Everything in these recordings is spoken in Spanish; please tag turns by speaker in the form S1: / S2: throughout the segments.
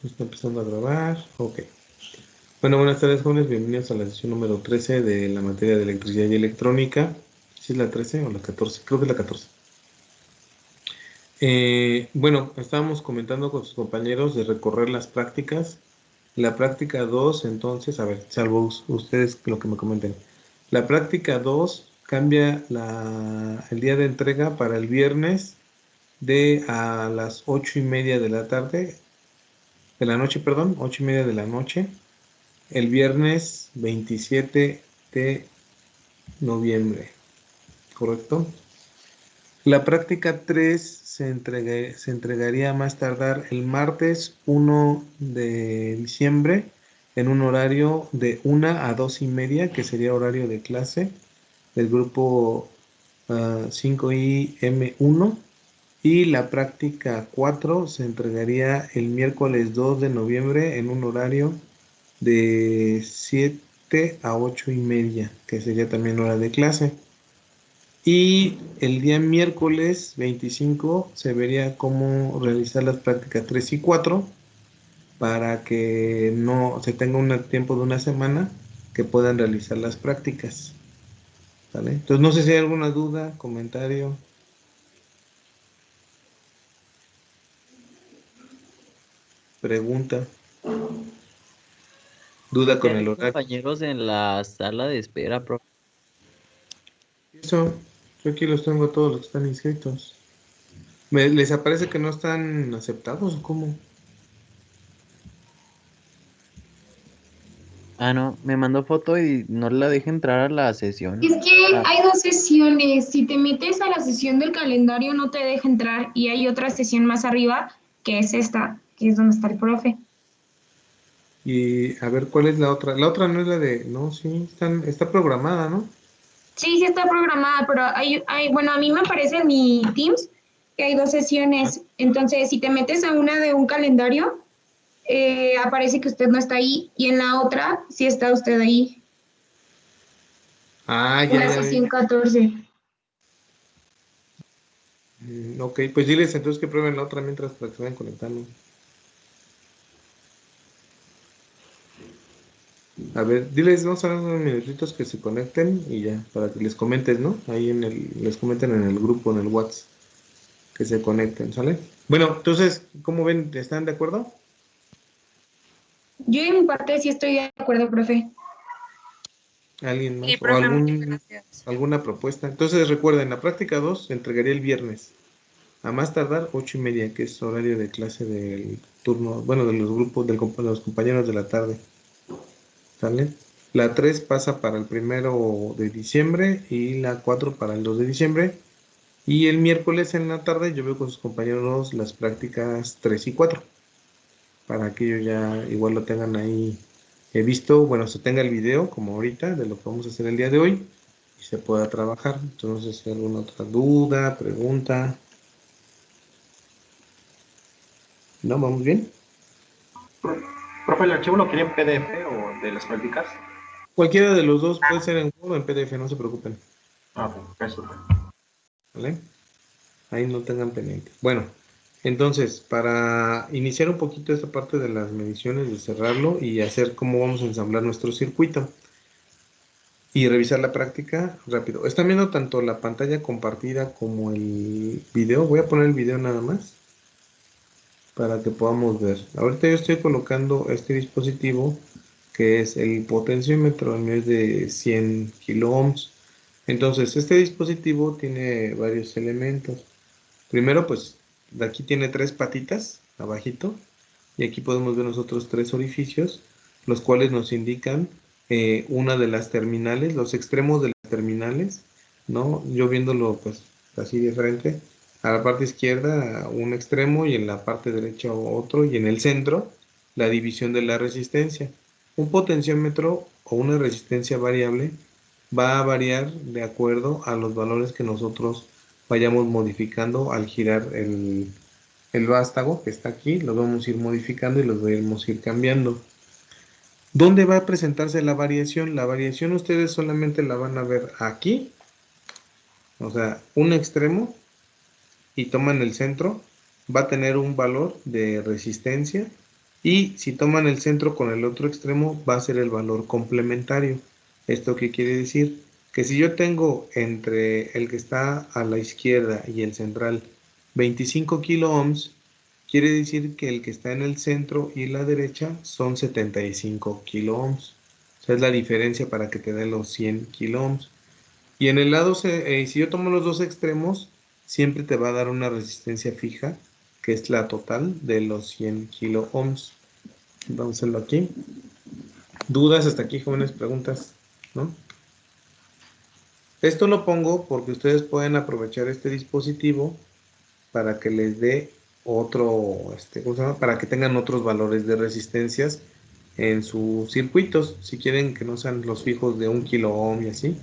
S1: Está empezando a grabar. Ok. Bueno, buenas tardes, jóvenes. Bienvenidos a la sesión número 13 de la materia de electricidad y electrónica. ¿Sí es la 13 o la 14? Creo que es la 14. Bueno, estábamos comentando con sus compañeros de recorrer las prácticas. La práctica 2, entonces, a ver, salvo ustedes lo que me comenten. La práctica 2 cambia el día de entrega para el viernes de a las 8:30 de la tarde, de la noche, perdón, 8:30 de la noche, el viernes 27 de noviembre, ¿correcto? La práctica 3 se entregaría a más tardar el martes 1 de diciembre en un horario de 1 a 2:30, que sería horario de clase del grupo 5IM1. Y la práctica 4 se entregaría el miércoles 2 de noviembre en un horario de 7 a 8:30, que sería también hora de clase. Y el día miércoles 25 se vería cómo realizar las prácticas 3 y 4 para que no se tenga un tiempo de una semana que puedan realizar las prácticas. ¿Vale? Entonces no sé si hay alguna duda, comentario, pregunta, duda
S2: Creo que
S1: con el
S2: hay
S1: horario.
S2: compañeros en la sala de espera, profe.
S1: Eso, yo aquí los tengo a todos los que están inscritos. ¿Les aparece que no están aceptados o cómo?
S2: Ah, no, me mandó foto y no la deja entrar a la sesión.
S3: Es que
S2: Ah,
S3: hay dos sesiones. Si te metes a la sesión del calendario no te deja entrar y hay otra sesión más arriba que es esta, que es donde está el profe.
S1: Y a ver, ¿cuál es la otra? La otra no es la de... No, sí, está programada, ¿no?
S3: Sí, sí está programada, pero bueno, a mí me aparece en mi Teams que hay dos
S2: ah,
S3: sesiones. Entonces, si te metes a una de un calendario, aparece que usted no está ahí y en la otra sí está usted ahí.
S1: Ah, ya,
S3: La
S1: ya
S3: sesión
S1: vi.
S3: 14.
S1: Ok, pues diles entonces que prueben la otra mientras para que se vayan conectando. A ver, diles, vamos a dar unos minutitos que se conecten y ya, para que les comentes, ¿no? Ahí les comenten en el grupo, en el WhatsApp, que se conecten, ¿sale? Bueno, entonces, ¿cómo ven? ¿Están de acuerdo?
S3: Yo en mi parte sí estoy de acuerdo, profe.
S1: ¿Alguien
S3: Sí,
S1: más? ¿O
S3: profe, muchas gracias.
S1: alguna propuesta? Entonces, recuerden, la práctica 2 se entregaría el viernes, a más tardar 8:30, que es horario de clase del turno, bueno, de los grupos, de los compañeros de la tarde. ¿Sale? La 3 pasa para el 1 de diciembre y la 4 para el 2 de diciembre. Y el miércoles en la tarde yo veo con sus compañeros las prácticas 3 y 4 para que ellos ya igual lo tengan ahí visto, bueno, se tenga el video como ahorita de lo que vamos a hacer el día de hoy y se pueda trabajar. Entonces, si hay alguna otra duda, pregunta, ¿no? ¿Vamos bien?
S4: Profe, ¿el archivo lo quiere en PDF o de las prácticas?
S1: Cualquiera de los dos puede ser en Word o en PDF, no se preocupen,
S4: Ah, ok, eso.
S1: ¿vale? Ahí no tengan pendiente. Bueno, entonces, para iniciar un poquito esta parte de las mediciones, de cerrarlo y hacer cómo vamos a ensamblar nuestro circuito y revisar la práctica rápido. Están viendo tanto la pantalla compartida como el video. Voy a poner el video nada más para que podamos ver. Ahorita yo estoy colocando este dispositivo que es el potenciómetro, el mío es de 100 kilo ohms. Entonces, este dispositivo tiene varios elementos. Primero, pues, de aquí tiene tres patitas, abajito, y aquí podemos ver nosotros tres orificios, los cuales nos indican una de las terminales, los extremos de las terminales, ¿no? Yo viéndolo, pues, así de frente, a la parte izquierda un extremo y en la parte derecha otro, y en el centro la división de la resistencia. Un potenciómetro o una resistencia variable va a variar de acuerdo a los valores que nosotros vayamos modificando al girar el vástago que está aquí, lo vamos a ir modificando y los vamos a ir cambiando. ¿Dónde va a presentarse la variación? La variación ustedes solamente la van a ver aquí, o sea, un extremo y toman el centro, va a tener un valor de resistencia Y si toman el centro con el otro extremo, va a ser el valor complementario. ¿Esto qué quiere decir? Que si yo tengo entre el que está a la izquierda y el central 25 kilo ohms, quiere decir que el que está en el centro y la derecha son 75 kilo ohms. O sea, es la diferencia para que te den los 100 kilo ohms. Y en el lado, si yo tomo los dos extremos, siempre te va a dar una resistencia fija, que es la total de los 100 kilo ohms. Vamos a hacerlo aquí. ¿Dudas hasta aquí, jóvenes? ¿Preguntas? ¿No? Esto lo pongo porque ustedes pueden aprovechar este dispositivo para que les dé otro, ¿cómo se llama? Para que tengan otros valores de resistencias en sus circuitos. Si quieren que no sean los fijos de 1 kilo ohm y así,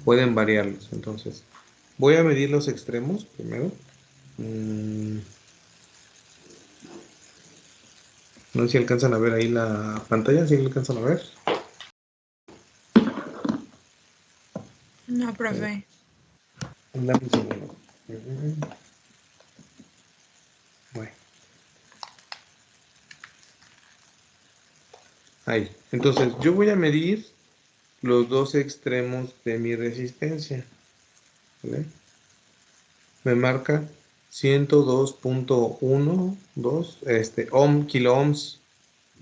S1: pueden variarlos. Entonces, voy a medir los extremos primero. No sé si alcanzan a ver ahí la pantalla, si alcanzan a ver.
S5: No, profe.
S1: Dame un segundo. Bueno. Ahí. Entonces, yo voy a medir los dos extremos de mi resistencia. ¿Vale? Me marca 102.12 kilo ohms.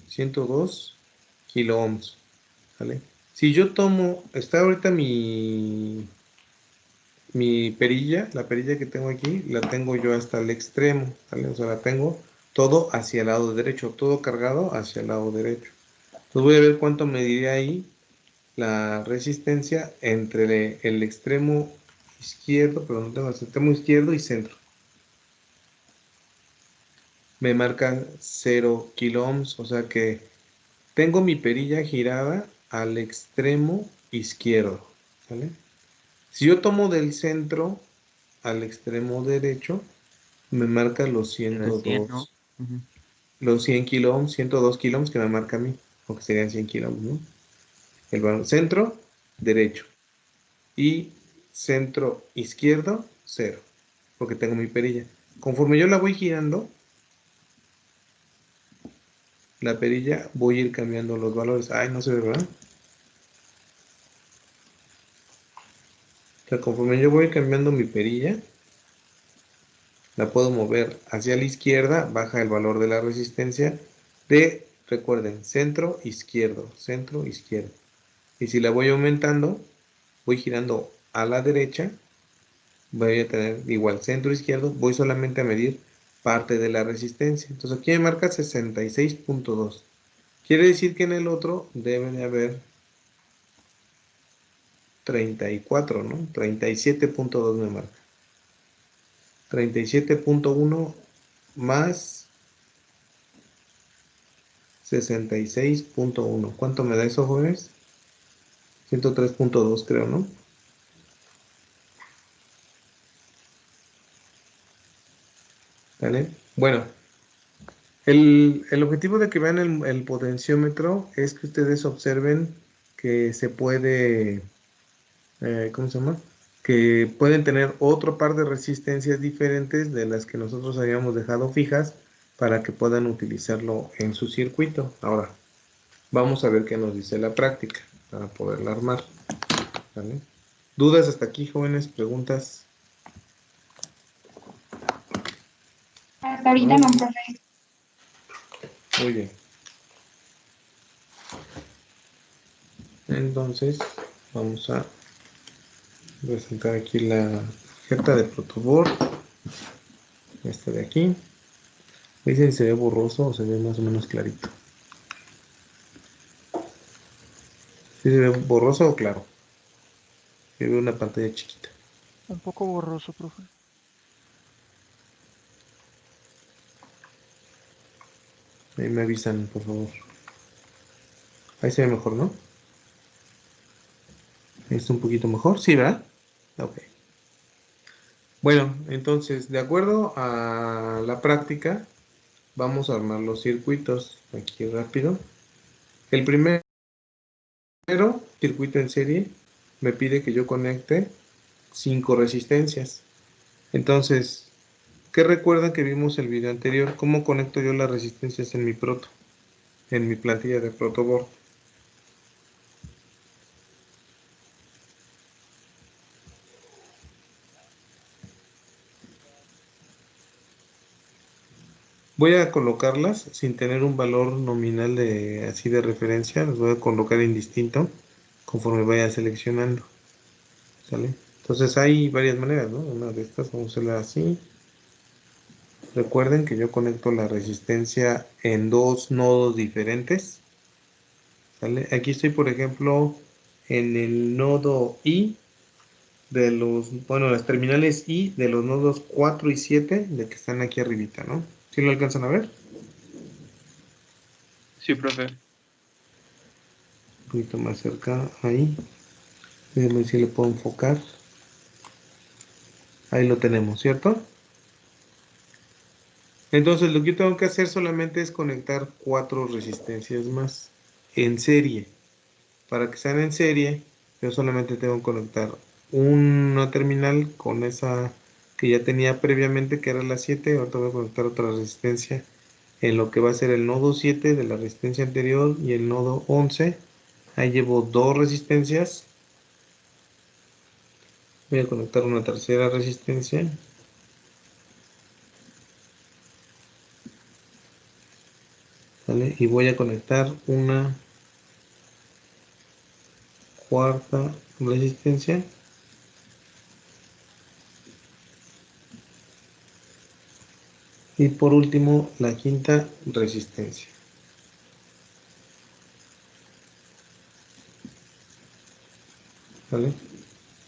S1: 102 kilo ohms. ¿Vale? Si yo tomo, está ahorita mi perilla, la perilla que tengo aquí, la tengo yo hasta el extremo, ¿vale? O sea, la tengo todo hacia el lado derecho, todo cargado hacia el lado derecho. Entonces voy a ver cuánto mediría ahí la resistencia entre el extremo izquierdo, perdón, no tengo el extremo izquierdo y centro. Me marca 0 kilo ohms, o sea que tengo mi perilla girada al extremo izquierdo, ¿vale? Si yo tomo del centro al extremo derecho, me marca los
S2: Pero 100,
S1: 102,
S2: ¿no? Ujú.
S1: los 100 kilo ohms, 102 kilo ohms que me marca a mí, o que serían 100 kilo ohms, ¿no? El valor centro, derecho. Y centro izquierdo, 0, porque tengo mi perilla. Conforme yo la voy girando, la perilla, voy a ir cambiando los valores. Ay, no se ve, ¿verdad? O sea, conforme yo voy cambiando mi perilla, la puedo mover hacia la izquierda, baja el valor de la resistencia de, recuerden, centro, izquierdo, centro, izquierdo. Y si la voy aumentando, voy girando a la derecha, voy a tener igual centro, izquierdo, voy solamente a medir parte de la resistencia. Entonces aquí me marca 66.2. Quiere decir que en el otro debe de haber 34, ¿no? 37.2 me marca. 37.1 más 66.1. ¿Cuánto me da eso, jóvenes? 103.2 creo, ¿no? ¿Vale? Bueno, el objetivo de que vean el potenciómetro es que ustedes observen que se puede, ¿cómo se llama? Que pueden tener otro par de resistencias diferentes de las que nosotros habíamos dejado fijas para que puedan utilizarlo en su circuito. Ahora, vamos a ver qué nos dice la práctica para poderla armar. ¿Vale? ¿Dudas hasta aquí, jóvenes? ¿Preguntas?
S3: Hasta ahorita no, profe.
S1: Muy bien. Entonces, vamos a presentar aquí la tarjeta de protoboard. Esta de aquí. Dicen si se ve borroso o se ve más o menos clarito. ¿Sí se ve borroso o claro? Se ve una pantalla chiquita.
S6: Un poco borroso, profe.
S1: Ahí me avisan, por favor. Ahí se ve mejor, ¿no? Ahí está un poquito mejor. Sí, ¿verdad? Ok. Bueno, entonces, de acuerdo a la práctica, vamos a armar los circuitos aquí rápido. El primero, circuito en serie, me pide que yo conecte 5 resistencias. Entonces, ¿qué recuerdan que vimos el video anterior? ¿Cómo conecto yo las resistencias en mi proto? en mi plantilla de protoboard. Voy a colocarlas sin tener un valor nominal de así de referencia, las voy a colocar indistinto conforme vaya seleccionando. ¿Sale? Entonces hay varias maneras, ¿no? Una de estas vamos a hacerla así. Recuerden que yo conecto la resistencia en dos nodos diferentes. ¿Sale? Aquí estoy, por ejemplo, en el nodo I de los, bueno, las terminales I de los nodos 4 y 7 de que están aquí arribita, ¿no? ¿Sí lo alcanzan a ver?
S7: Sí, profe.
S1: Un poquito más cerca, ahí. Déjenme ver si le puedo enfocar. Ahí lo tenemos, ¿cierto? Entonces lo que yo tengo que hacer solamente es conectar 4 resistencias más en serie. Para que sean en serie, yo solamente tengo que conectar una terminal con esa que ya tenía previamente, que era la 7. Ahorita voy a conectar otra resistencia en lo que va a ser el nodo 7 de la resistencia anterior y el nodo 11. Ahí llevo 2 resistencias. Voy a conectar una tercera resistencia. ¿Vale? Y voy a conectar una cuarta resistencia. Y por último, la quinta resistencia. ¿Vale?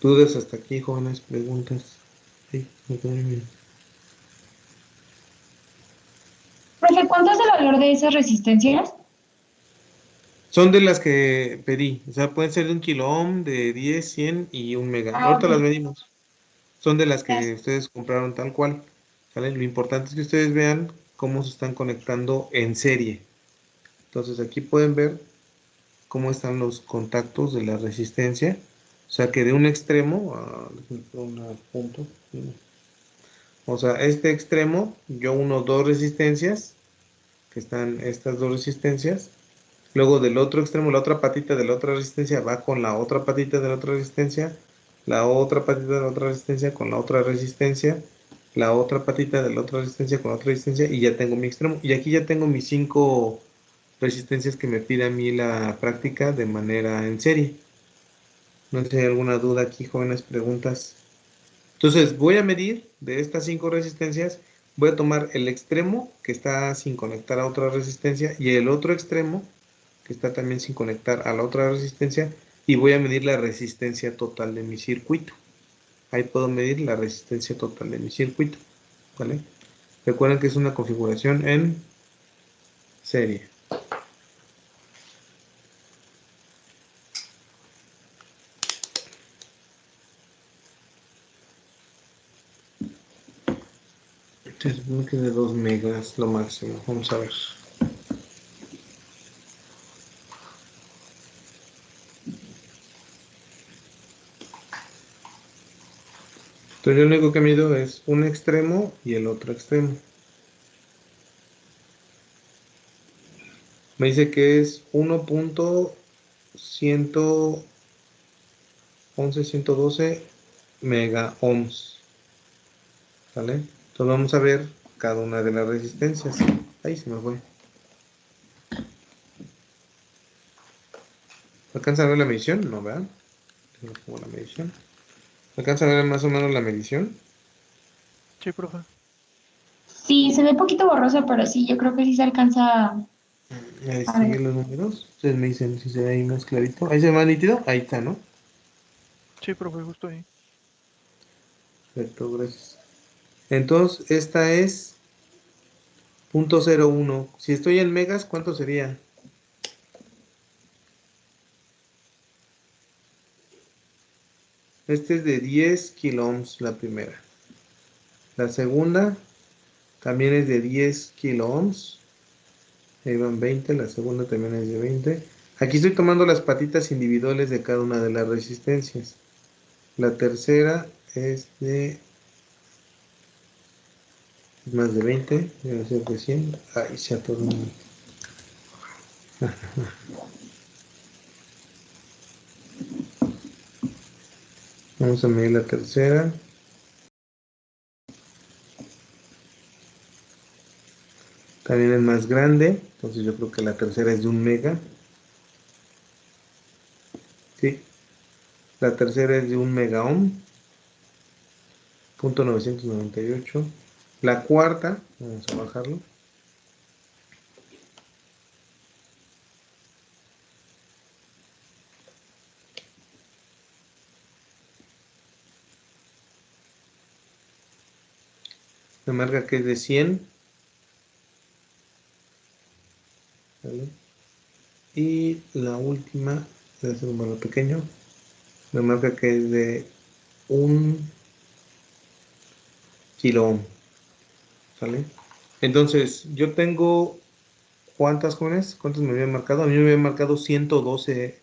S1: ¿Dudas hasta aquí, jóvenes? ¿Preguntas? Sí, me quedé bien.
S3: Profe, ¿cuánto es el valor de esas resistencias?
S1: Son de las que pedí. O sea, pueden ser de 1 kilo ohm, de 10, 100 y 1 mega.
S3: Ah,
S1: Ahorita
S3: ok.
S1: las medimos. Son de las que
S3: Gracias.
S1: ustedes compraron tal cual. ¿Vale? Lo importante es que ustedes vean cómo se están conectando en serie. Entonces aquí pueden ver cómo están los contactos de la resistencia. O sea que de un extremo, punto, o sea, este extremo, yo uno dos resistencias, que están estas dos resistencias. Luego del otro extremo, la otra patita de la otra resistencia va con la otra patita de la otra resistencia. La otra patita de la otra resistencia con la otra resistencia. La otra patita de la otra resistencia con la otra resistencia. Y ya tengo mi extremo. Y aquí ya tengo mis 5 resistencias que me pide a mí la práctica de manera en serie. No sé si hay alguna duda aquí, jóvenes, preguntas. Entonces voy a medir de estas 5 resistencias, voy a tomar el extremo que está sin conectar a otra resistencia y el otro extremo que está también sin conectar a la otra resistencia y voy a medir la resistencia total de mi circuito. Ahí puedo medir la resistencia total de mi circuito. ¿Vale? Recuerden que es una configuración en serie. Se supone que de 2 megas lo máximo. Vamos a ver. Entonces yo lo único que mido es un extremo y el otro extremo. Me dice que es 1.111.112 mega ohms. ¿Vale? Entonces vamos a ver cada una de las resistencias. Ahí se me fue. ¿Alcanza a ver la medición? No, ¿verdad? No pongo la medición. ¿Alcanza a ver más o menos la medición?
S6: Sí, profe.
S3: Sí, se ve poquito borroso, pero sí, yo creo que sí se alcanza
S1: A
S3: a ver.
S1: distinguir los números. Ustedes me dicen si se ve ahí más clarito. ¿Ahí se ve más nítido? Ahí está, ¿no?
S6: Sí, profe, justo ahí.
S1: Perfecto, gracias. Entonces, esta es 0.01. Si estoy en megas, ¿cuánto sería? Este es de 10 kilo ohms la primera. La segunda también es de 10 kilo ohms. Ahí van 20, la segunda también es de 20. Aquí estoy tomando las patitas individuales de cada una de las resistencias. La tercera es de más de 20, debe ser de 100. Ahí se atoró. Vamos a medir la tercera. También es más grande, entonces yo creo que la tercera es de 1 mega. Sí, la tercera es de 1 mega ohm, punto 998. La cuarta, vamos a bajarlo. Me marca que es de 100. ¿Vale? Y la última, voy a hacer un valor pequeño, me marca que es de 1 kilo ohm. ¿Sale? Entonces, yo tengo, ¿cuántas jóvenes? ¿Cuántas me habían marcado? A mí me habían marcado 112,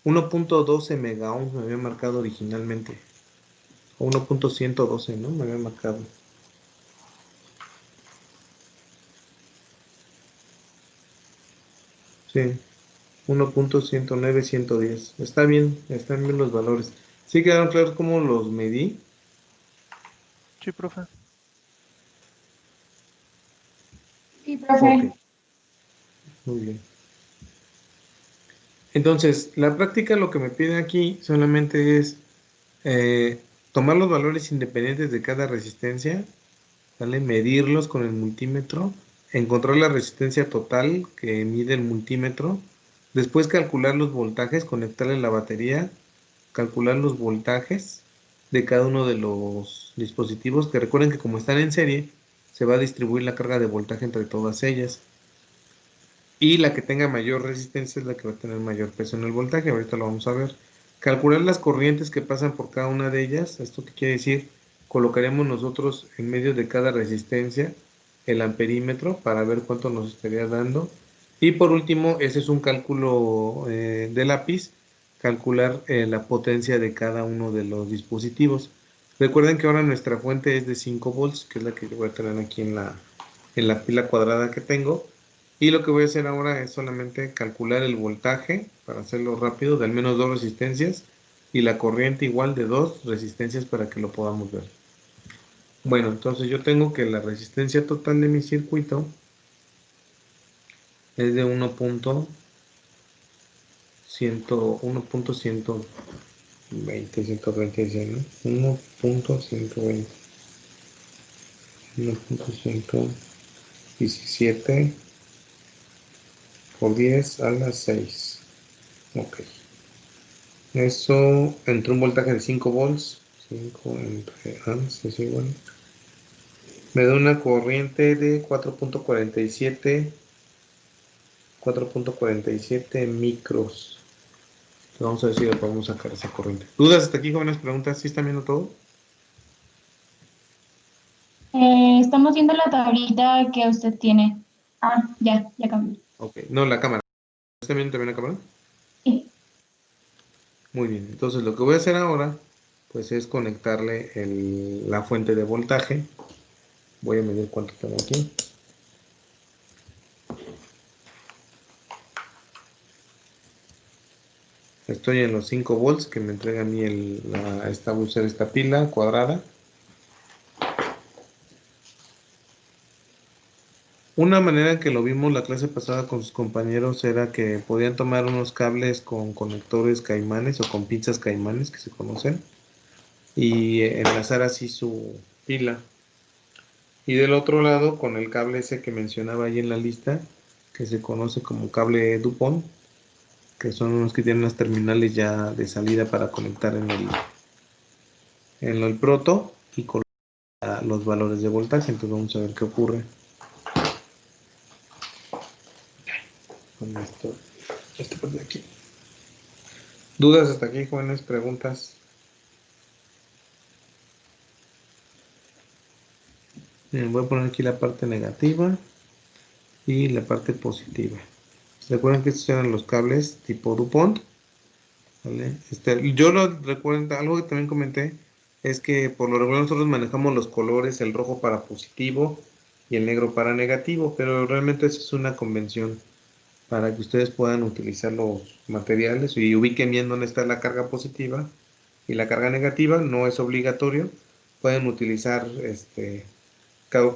S1: 1.12 mega ohms me habían marcado originalmente. O 1.112, ¿no? Me habían marcado. Sí, 1.109, 110. Está bien, están bien los valores. ¿Sí quedaron claros cómo los medí?
S6: Sí, profe.
S3: Sí, profe.
S1: Ok, muy bien. Entonces, la práctica lo que me pide aquí solamente es tomar los valores independientes de cada resistencia, ¿vale? Medirlos con el multímetro, encontrar la resistencia total que mide el multímetro, después calcular los voltajes, conectarle la batería, calcular los voltajes de cada uno de los dispositivos, que recuerden que como están en serie, se va a distribuir la carga de voltaje entre todas ellas. Y la que tenga mayor resistencia es la que va a tener mayor peso en el voltaje. Ahorita lo vamos a ver. Calcular las corrientes que pasan por cada una de ellas. ¿Esto qué quiere decir? Colocaremos nosotros en medio de cada resistencia el amperímetro para ver cuánto nos estaría dando. Y por último, ese es un cálculo de lápiz. Calcular la potencia de cada uno de los dispositivos. Recuerden que ahora nuestra fuente es de 5 volts, que es la que yo voy a tener aquí en la pila cuadrada que tengo. Y lo que voy a hacer ahora es solamente calcular el voltaje, para hacerlo rápido, de al menos 2 resistencias y la corriente igual de 2 resistencias para que lo podamos ver. Bueno, entonces yo tengo que la resistencia total de mi circuito es de 1.120, 136, ¿no? 1.120, 1.117 por 10 a la 6. Ok. Eso entre un voltaje de 5 volts, 5 entre amps es igual. Me da una corriente de 4.47 micros. Vamos a ver si le podemos sacar esa corriente. ¿Dudas hasta aquí, jóvenes? ¿Preguntas? ¿Sí están viendo todo?
S3: Estamos viendo la tablita que usted tiene. Ah, ya cambió.
S1: Ok, no, la cámara. ¿Están viendo también la cámara?
S3: Sí.
S1: Muy bien, entonces lo que voy a hacer ahora, pues es conectarle la fuente de voltaje. Voy a medir cuánto tengo aquí. Estoy en los 5 volts que me entrega a mí esta pila cuadrada. Una manera en que lo vimos la clase pasada con sus compañeros era que podían tomar unos cables con conectores caimanes o con pinzas caimanes que se conocen y enlazar así su pila. Y del otro lado con el cable ese que mencionaba ahí en la lista, que se conoce como cable DuPont, que son unos que tienen unas terminales ya de salida para conectar en el proto y colocar los valores de voltaje. Entonces vamos a ver qué ocurre con esto por de aquí. ¿Dudas hasta aquí, jóvenes? ¿Preguntas? Bien, voy a poner aquí la parte negativa y la parte positiva. Recuerden que estos eran los cables tipo DuPont, ¿vale? Yo lo recuerdo, algo que también comenté es que por lo regular nosotros manejamos los colores, el rojo para positivo y el negro para negativo, pero realmente eso es una convención. para que ustedes puedan utilizar los materiales y ubiquen bien dónde está la carga positiva y la carga negativa. No es obligatorio, pueden utilizar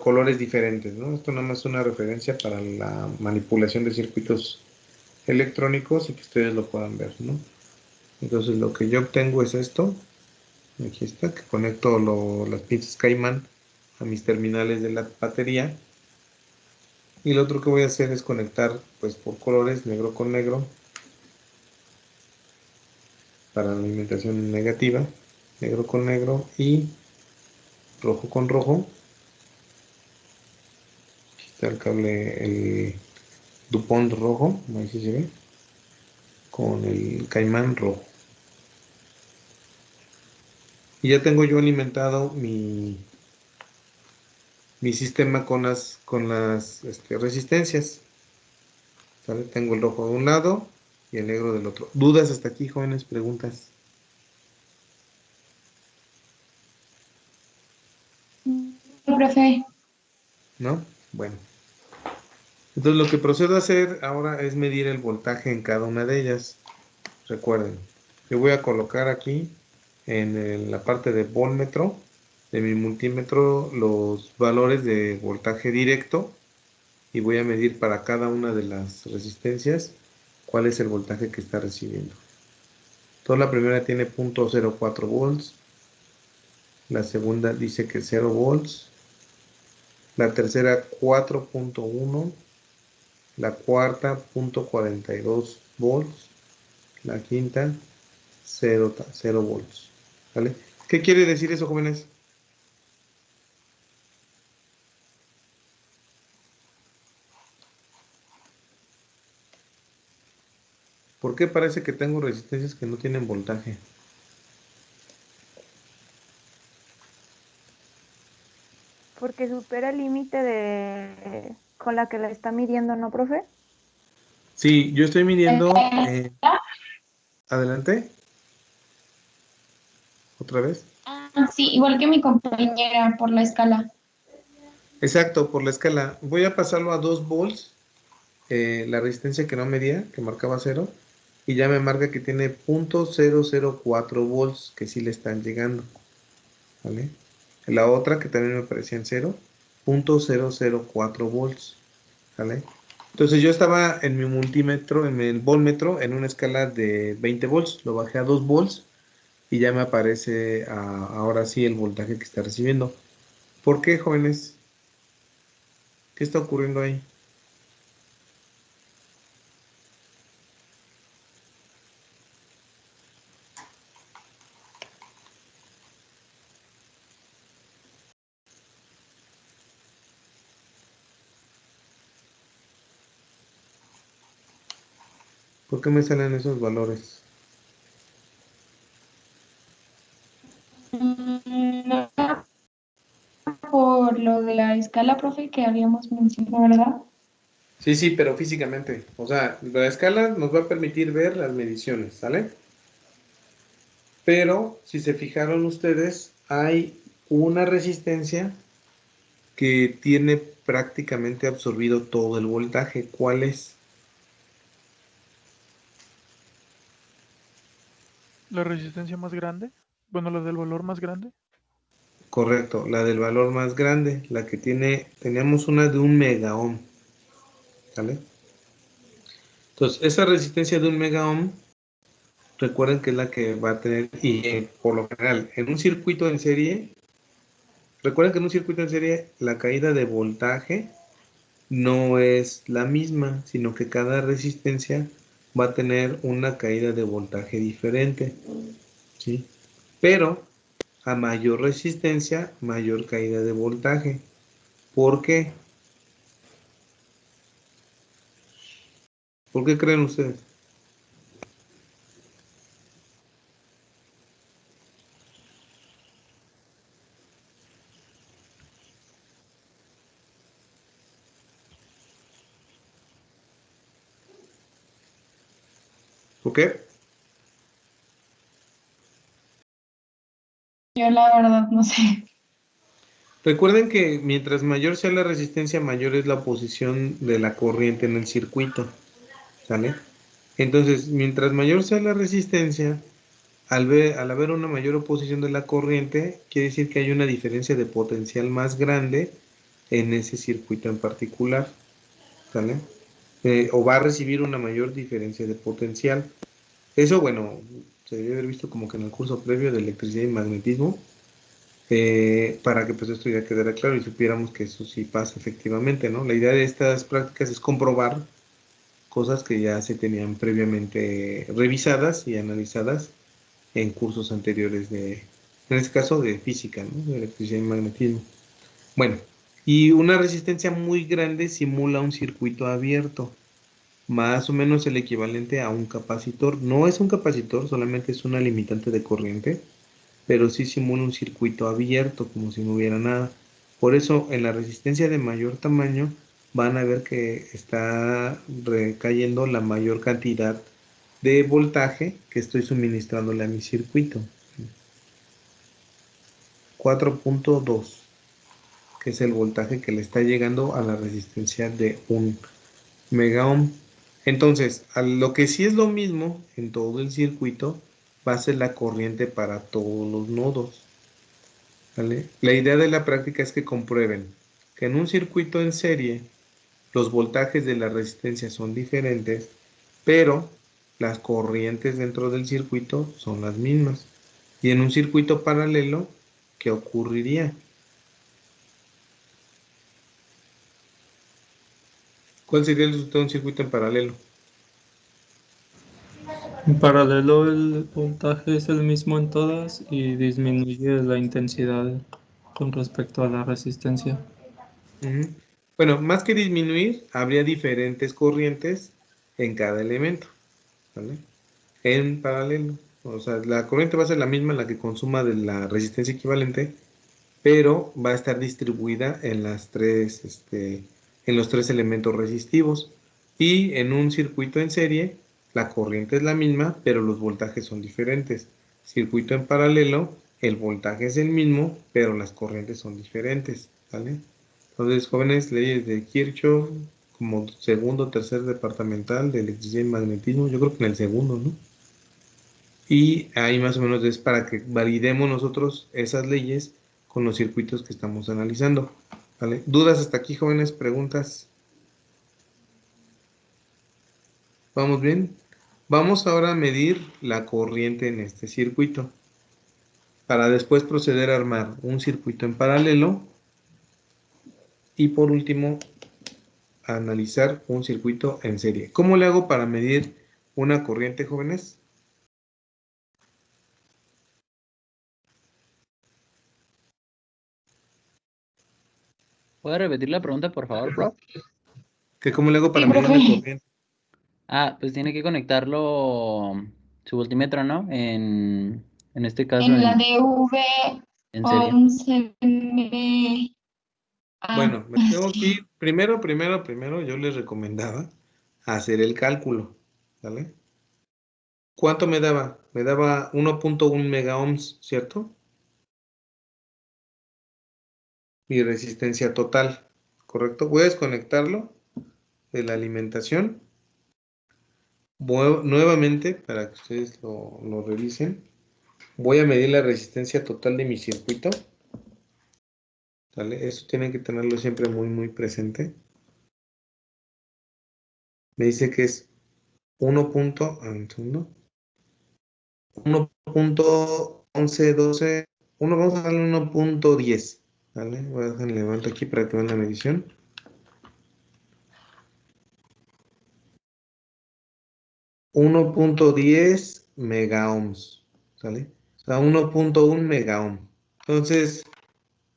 S1: colores diferentes, ¿no? Esto nada más es una referencia para la manipulación de circuitos electrónicos y que ustedes lo puedan ver, ¿no? Entonces lo que yo obtengo es esto. Aquí está, que conecto las pinzas Caimán a mis terminales de la batería. Y lo otro que voy a hacer es conectar, pues por colores, negro con negro, para la alimentación negativa, negro con negro y rojo con rojo. Aquí está el cable, el DuPont rojo, ahí sí se ve, con el Caimán rojo. Y ya tengo yo alimentado mi sistema con las resistencias. ¿Sale? Tengo el rojo de un lado y el negro del otro. ¿Dudas hasta aquí, jóvenes? ¿Preguntas?
S3: Profe.
S1: ¿No? Bueno. Entonces lo que procedo a hacer ahora es medir el voltaje en cada una de ellas. Recuerden, yo voy a colocar aquí en la parte de voltmetro de mi multímetro los valores de voltaje directo y voy a medir para cada una de las resistencias cuál es el voltaje que está recibiendo. Entonces la primera tiene 0.04 volts, la segunda dice que 0 volts, la tercera 4.1, la cuarta 0.42 volts, la quinta 0 volts. ¿Vale? ¿Qué quiere decir eso, jóvenes? ¿Por qué parece que tengo resistencias que no tienen voltaje?
S7: Porque supera el límite de con la que la está midiendo, ¿no, profe?
S1: Sí, yo estoy midiendo. Adelante. ¿Otra vez?
S3: Sí, igual que mi compañera por la escala.
S1: Exacto, por la escala. Voy a pasarlo a 2 volts, la resistencia que no medía, que marcaba 0, y ya me marca que tiene 0.004 volts, que sí le están llegando. ¿Vale? La otra, que también me parecía en 0, 0.004 volts. ¿Vale? Entonces yo estaba en mi multímetro, en el voltmetro, en una escala de 20 volts, lo bajé a 2 volts y ya me aparece ahora sí el voltaje que está recibiendo. ¿Por qué, jóvenes? ¿Qué está ocurriendo ahí? ¿Por qué me salen esos valores?
S3: No, por lo de la escala, profe, que habíamos mencionado, ¿verdad?
S1: Sí, sí, pero físicamente. O sea, la escala nos va a permitir ver las mediciones, ¿sale? Pero, si se fijaron ustedes, hay una resistencia que tiene prácticamente absorbido todo el voltaje. ¿Cuál es?
S6: La resistencia más grande. Bueno, la del valor más grande.
S1: Correcto, la del valor más grande, la que tenemos una de 1 megaohm, ¿sale? Entonces, esa resistencia de 1 megaohm, recuerden que es la que va a tener, y por lo general, en un circuito en serie, recuerden que en un circuito en serie, la caída de voltaje no es la misma, sino que cada resistencia va a tener una caída de voltaje diferente, ¿sí? Pero a mayor resistencia, mayor caída de voltaje. ¿Por qué? ¿Por qué creen ustedes? ¿Por qué?
S3: Yo la verdad no sé.
S1: Recuerden que mientras mayor sea la resistencia, mayor es la oposición de la corriente en el circuito. ¿sale? Entonces, mientras mayor sea la resistencia, al haber una mayor oposición de la corriente, quiere decir que hay una diferencia de potencial más grande en ese circuito en particular, ¿sale? O va a recibir una mayor diferencia de potencial. Eso, bueno, se debe haber visto como que en el curso previo de electricidad y magnetismo, para que pues esto ya quedara claro y supiéramos que eso sí pasa efectivamente, ¿no? La idea de estas prácticas es comprobar cosas que ya se tenían previamente revisadas y analizadas en cursos anteriores en este caso de física, ¿no? De electricidad y magnetismo. Bueno, y una resistencia muy grande simula un circuito abierto, más o menos el equivalente a un capacitor. No es un capacitor, solamente es una limitante de corriente, pero sí simula un circuito abierto, como si no hubiera nada. Por eso, en la resistencia de mayor tamaño, van a ver que está recayendo la mayor cantidad de voltaje que estoy suministrándole a mi circuito. 4.2, que es el voltaje que le está llegando a la resistencia de 1 megaohm. Entonces, a lo que sí es lo mismo en todo el circuito, va a ser la corriente para todos los nodos, ¿vale? La idea de la práctica es que comprueben que en un circuito en serie los voltajes de la resistencia son diferentes, pero las corrientes dentro del circuito son las mismas. Y en un circuito paralelo, ¿qué ocurriría? ¿Cuál sería el resultado de un circuito en paralelo?
S8: En paralelo, el voltaje es el mismo en todas y disminuye la intensidad con respecto a la resistencia.
S1: Ujú. Bueno, más que disminuir, habría diferentes corrientes en cada elemento, ¿vale? En paralelo. O sea, la corriente va a ser la misma, la que consuma de la resistencia equivalente, pero va a estar distribuida en en los tres elementos resistivos. Y en un circuito en serie, la corriente es la misma, pero los voltajes son diferentes. Circuito en paralelo, el voltaje es el mismo, pero las corrientes son diferentes, ¿vale? Entonces, jóvenes, leyes de Kirchhoff, como segundo o tercer departamental de electricidad y magnetismo, yo creo que en el segundo, ¿no? Y ahí más o menos es para que validemos nosotros esas leyes con los circuitos que estamos analizando, ¿vale? ¿Dudas hasta aquí, jóvenes? ¿Preguntas? ¿Vamos bien? Vamos ahora a medir la corriente en este circuito, para después proceder a armar un circuito en paralelo y por último a analizar un circuito en serie. ¿Cómo le hago para medir una corriente, jóvenes?
S2: ¿Puede repetir la pregunta, por favor, prof?
S1: ¿Cómo le hago
S3: Sí,
S1: para medir
S3: profe.
S1: una corriente?
S2: Ah, pues tiene que conectarlo su voltímetro, ¿no? En este caso
S3: En la DV
S2: en serie.
S3: 11
S1: Bueno, me tengo que ir. Primero, yo les recomendaba hacer el cálculo, ¿vale? ¿Cuánto me daba? Me daba 1.1 megaohms, ¿cierto? Mi resistencia total, ¿correcto? Voy a desconectarlo de la alimentación. Nuevamente, para que ustedes lo revisen, voy a medir la resistencia total de mi circuito, ¿vale? Eso tienen que tenerlo siempre muy, muy presente. Me dice que es 1.1112, vamos a darle 1.10, ¿vale? Voy a dejar, levanto aquí para que vean la medición. 1.10 megaohms, ¿sale? O sea, 1.1 megaohm. Entonces,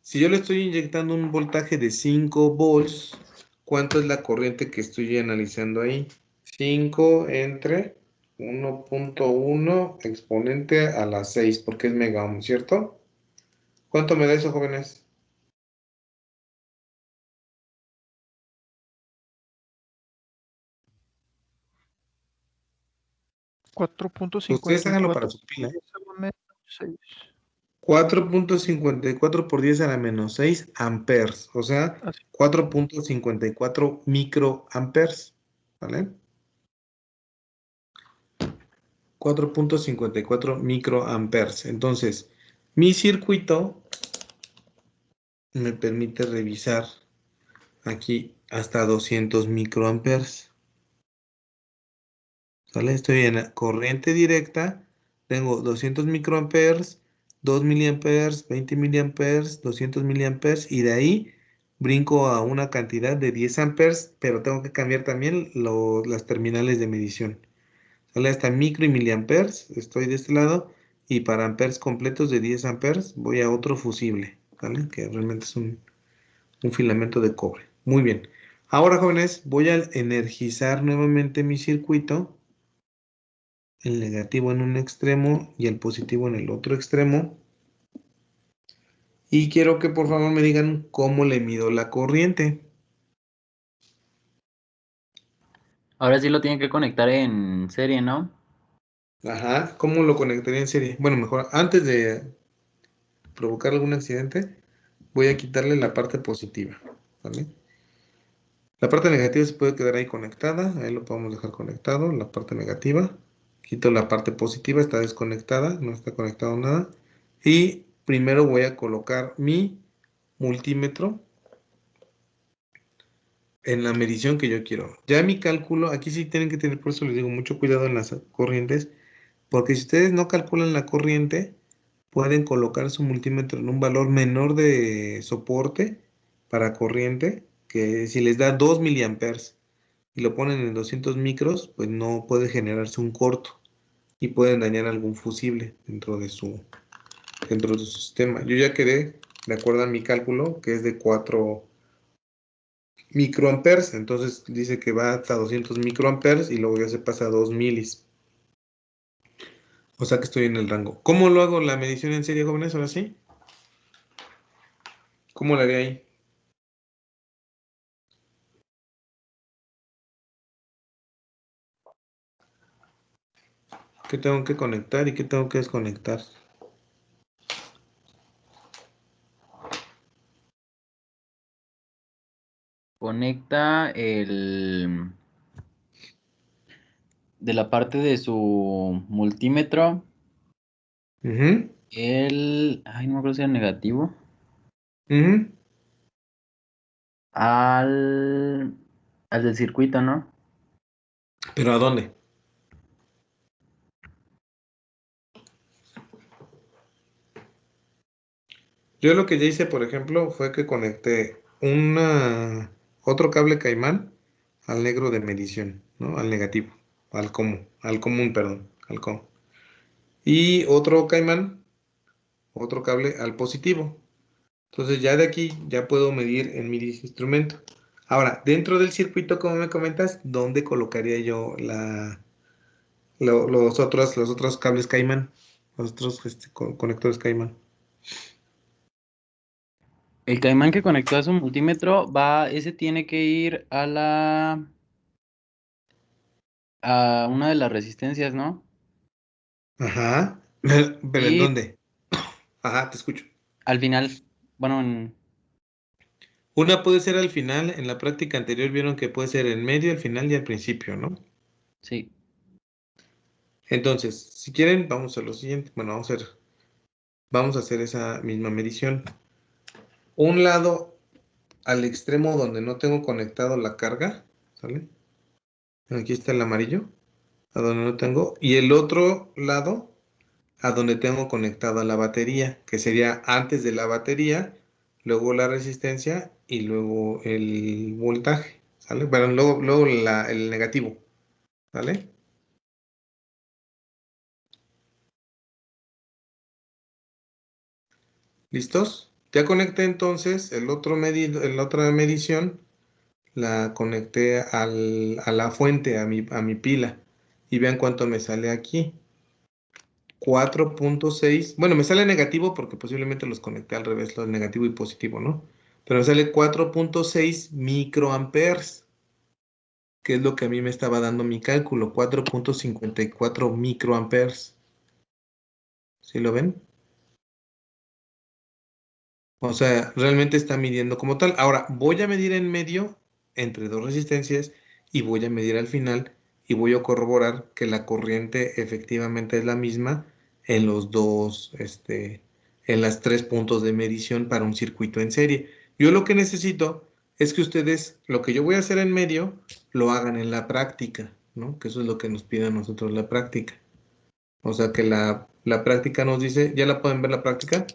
S1: si yo le estoy inyectando un voltaje de 5 volts, ¿cuánto es la corriente que estoy analizando ahí? 5 entre 1.1 exponente a la 6, porque es megaohm, ¿cierto? ¿Cuánto me da eso, jóvenes?
S6: 4.54
S1: Ustedes háganlo para su pila.
S6: a la menos 6.
S1: 4.54 por 10 a la menos 6 amperes, o sea,
S6: Así.
S1: 4.54 microamperes, ¿vale? 4.54 microamperes. Entonces, mi circuito me permite revisar aquí hasta 200 microamperes. ¿Sale? Estoy en la corriente directa. Tengo 200 microamperes, 2 miliamperes, 20 miliamperes, 200 miliamperes y de ahí brinco a una cantidad de 10 amperes, pero tengo que cambiar también las terminales de medición. ¿Sale? Hasta micro y miliamperes, estoy de este lado, y para amperes completos de 10 amperes voy a otro fusible, ¿vale? Que realmente es un filamento de cobre. Muy bien. Ahora, jóvenes, voy a energizar nuevamente mi circuito, el negativo en un extremo y el positivo en el otro extremo. Y quiero que por favor me digan cómo le mido la corriente.
S2: Ahora sí lo tienen que conectar en serie, ¿no?
S1: Ajá, ¿cómo lo conectaría en serie? Bueno, mejor antes de provocar algún accidente, voy a quitarle la parte positiva, ¿vale? La parte negativa se puede quedar ahí conectada, ahí lo podemos dejar conectado, la parte negativa. Quito la parte positiva, está desconectada, no está conectado nada. Y primero voy a colocar mi multímetro en la medición que yo quiero. Ya mi cálculo, aquí sí tienen que tener, por eso les digo, mucho cuidado en las corrientes, porque si ustedes no calculan la corriente, pueden colocar su multímetro en un valor menor de soporte para corriente, que si les da 2 miliamperes y lo ponen en 200 micros, pues no puede generarse un corto y pueden dañar algún fusible dentro de su sistema. Yo ya quedé, de acuerdo a mi cálculo, que es de 4 microamperes, entonces dice que va hasta 200 microamperes y luego ya se pasa a 2 milis. O sea que estoy en el rango. ¿Cómo lo hago la medición en serie, jóvenes? Ahora sí. ¿Cómo la haré ahí? ¿Qué tengo que conectar y qué tengo que desconectar?
S2: Conecta de la parte de su multímetro,
S1: Ujú,
S2: ay, no me acuerdo si era negativo,
S1: ujú.
S2: al del circuito, ¿no?
S1: ¿Pero a dónde? Yo lo que ya hice, por ejemplo, fue que conecté otro cable caimán al negro de medición, ¿no? Al negativo, al común, perdón, al común. Y otro caimán, otro cable al positivo. Entonces ya de aquí ya puedo medir en mi instrumento. Ahora, dentro del circuito, como me comentas, ¿dónde colocaría yo los otros cables caimán? Los otros conectores caimán.
S2: El caimán que conectó a su multímetro ese tiene que ir a una de las resistencias, ¿no?
S1: Ajá. ¿Pero en
S2: Y
S1: dónde? Ajá, te escucho.
S2: al final, bueno,
S1: Una puede ser al final, en la práctica anterior vieron que puede ser en medio, al final y al principio, ¿no?
S2: sí.
S1: Entonces, si quieren, vamos a lo siguiente. Bueno, vamos a hacer esa misma medición. Un lado al extremo donde no tengo conectado la carga, ¿sale? Aquí está el amarillo, a donde no tengo. Y el otro lado a donde tengo conectada la batería, que sería antes de la batería, luego la resistencia y luego el voltaje, ¿sale? Bueno, luego el negativo, ¿vale? ¿Listos? Ya conecté entonces la otra medición, la conecté a la fuente, a mi pila, y vean cuánto me sale aquí. 4.6, bueno, me sale negativo porque posiblemente los conecté al revés, los negativo y positivo, ¿no? Pero me sale 4.6 microamperes, que es lo que a mí me estaba dando mi cálculo, 4.54 microamperes. ¿Sí lo ven? O sea, realmente está midiendo como tal. Ahora, voy a medir en medio entre dos resistencias y voy a medir al final y voy a corroborar que la corriente efectivamente es la misma en los dos, en las 3 puntos de medición para un circuito en serie. Yo lo que necesito es que ustedes, lo que yo voy a hacer en medio, lo hagan en la práctica, ¿no? Que eso es lo que nos pide a nosotros la práctica. O sea que la práctica nos dice, ¿ya la pueden ver la práctica?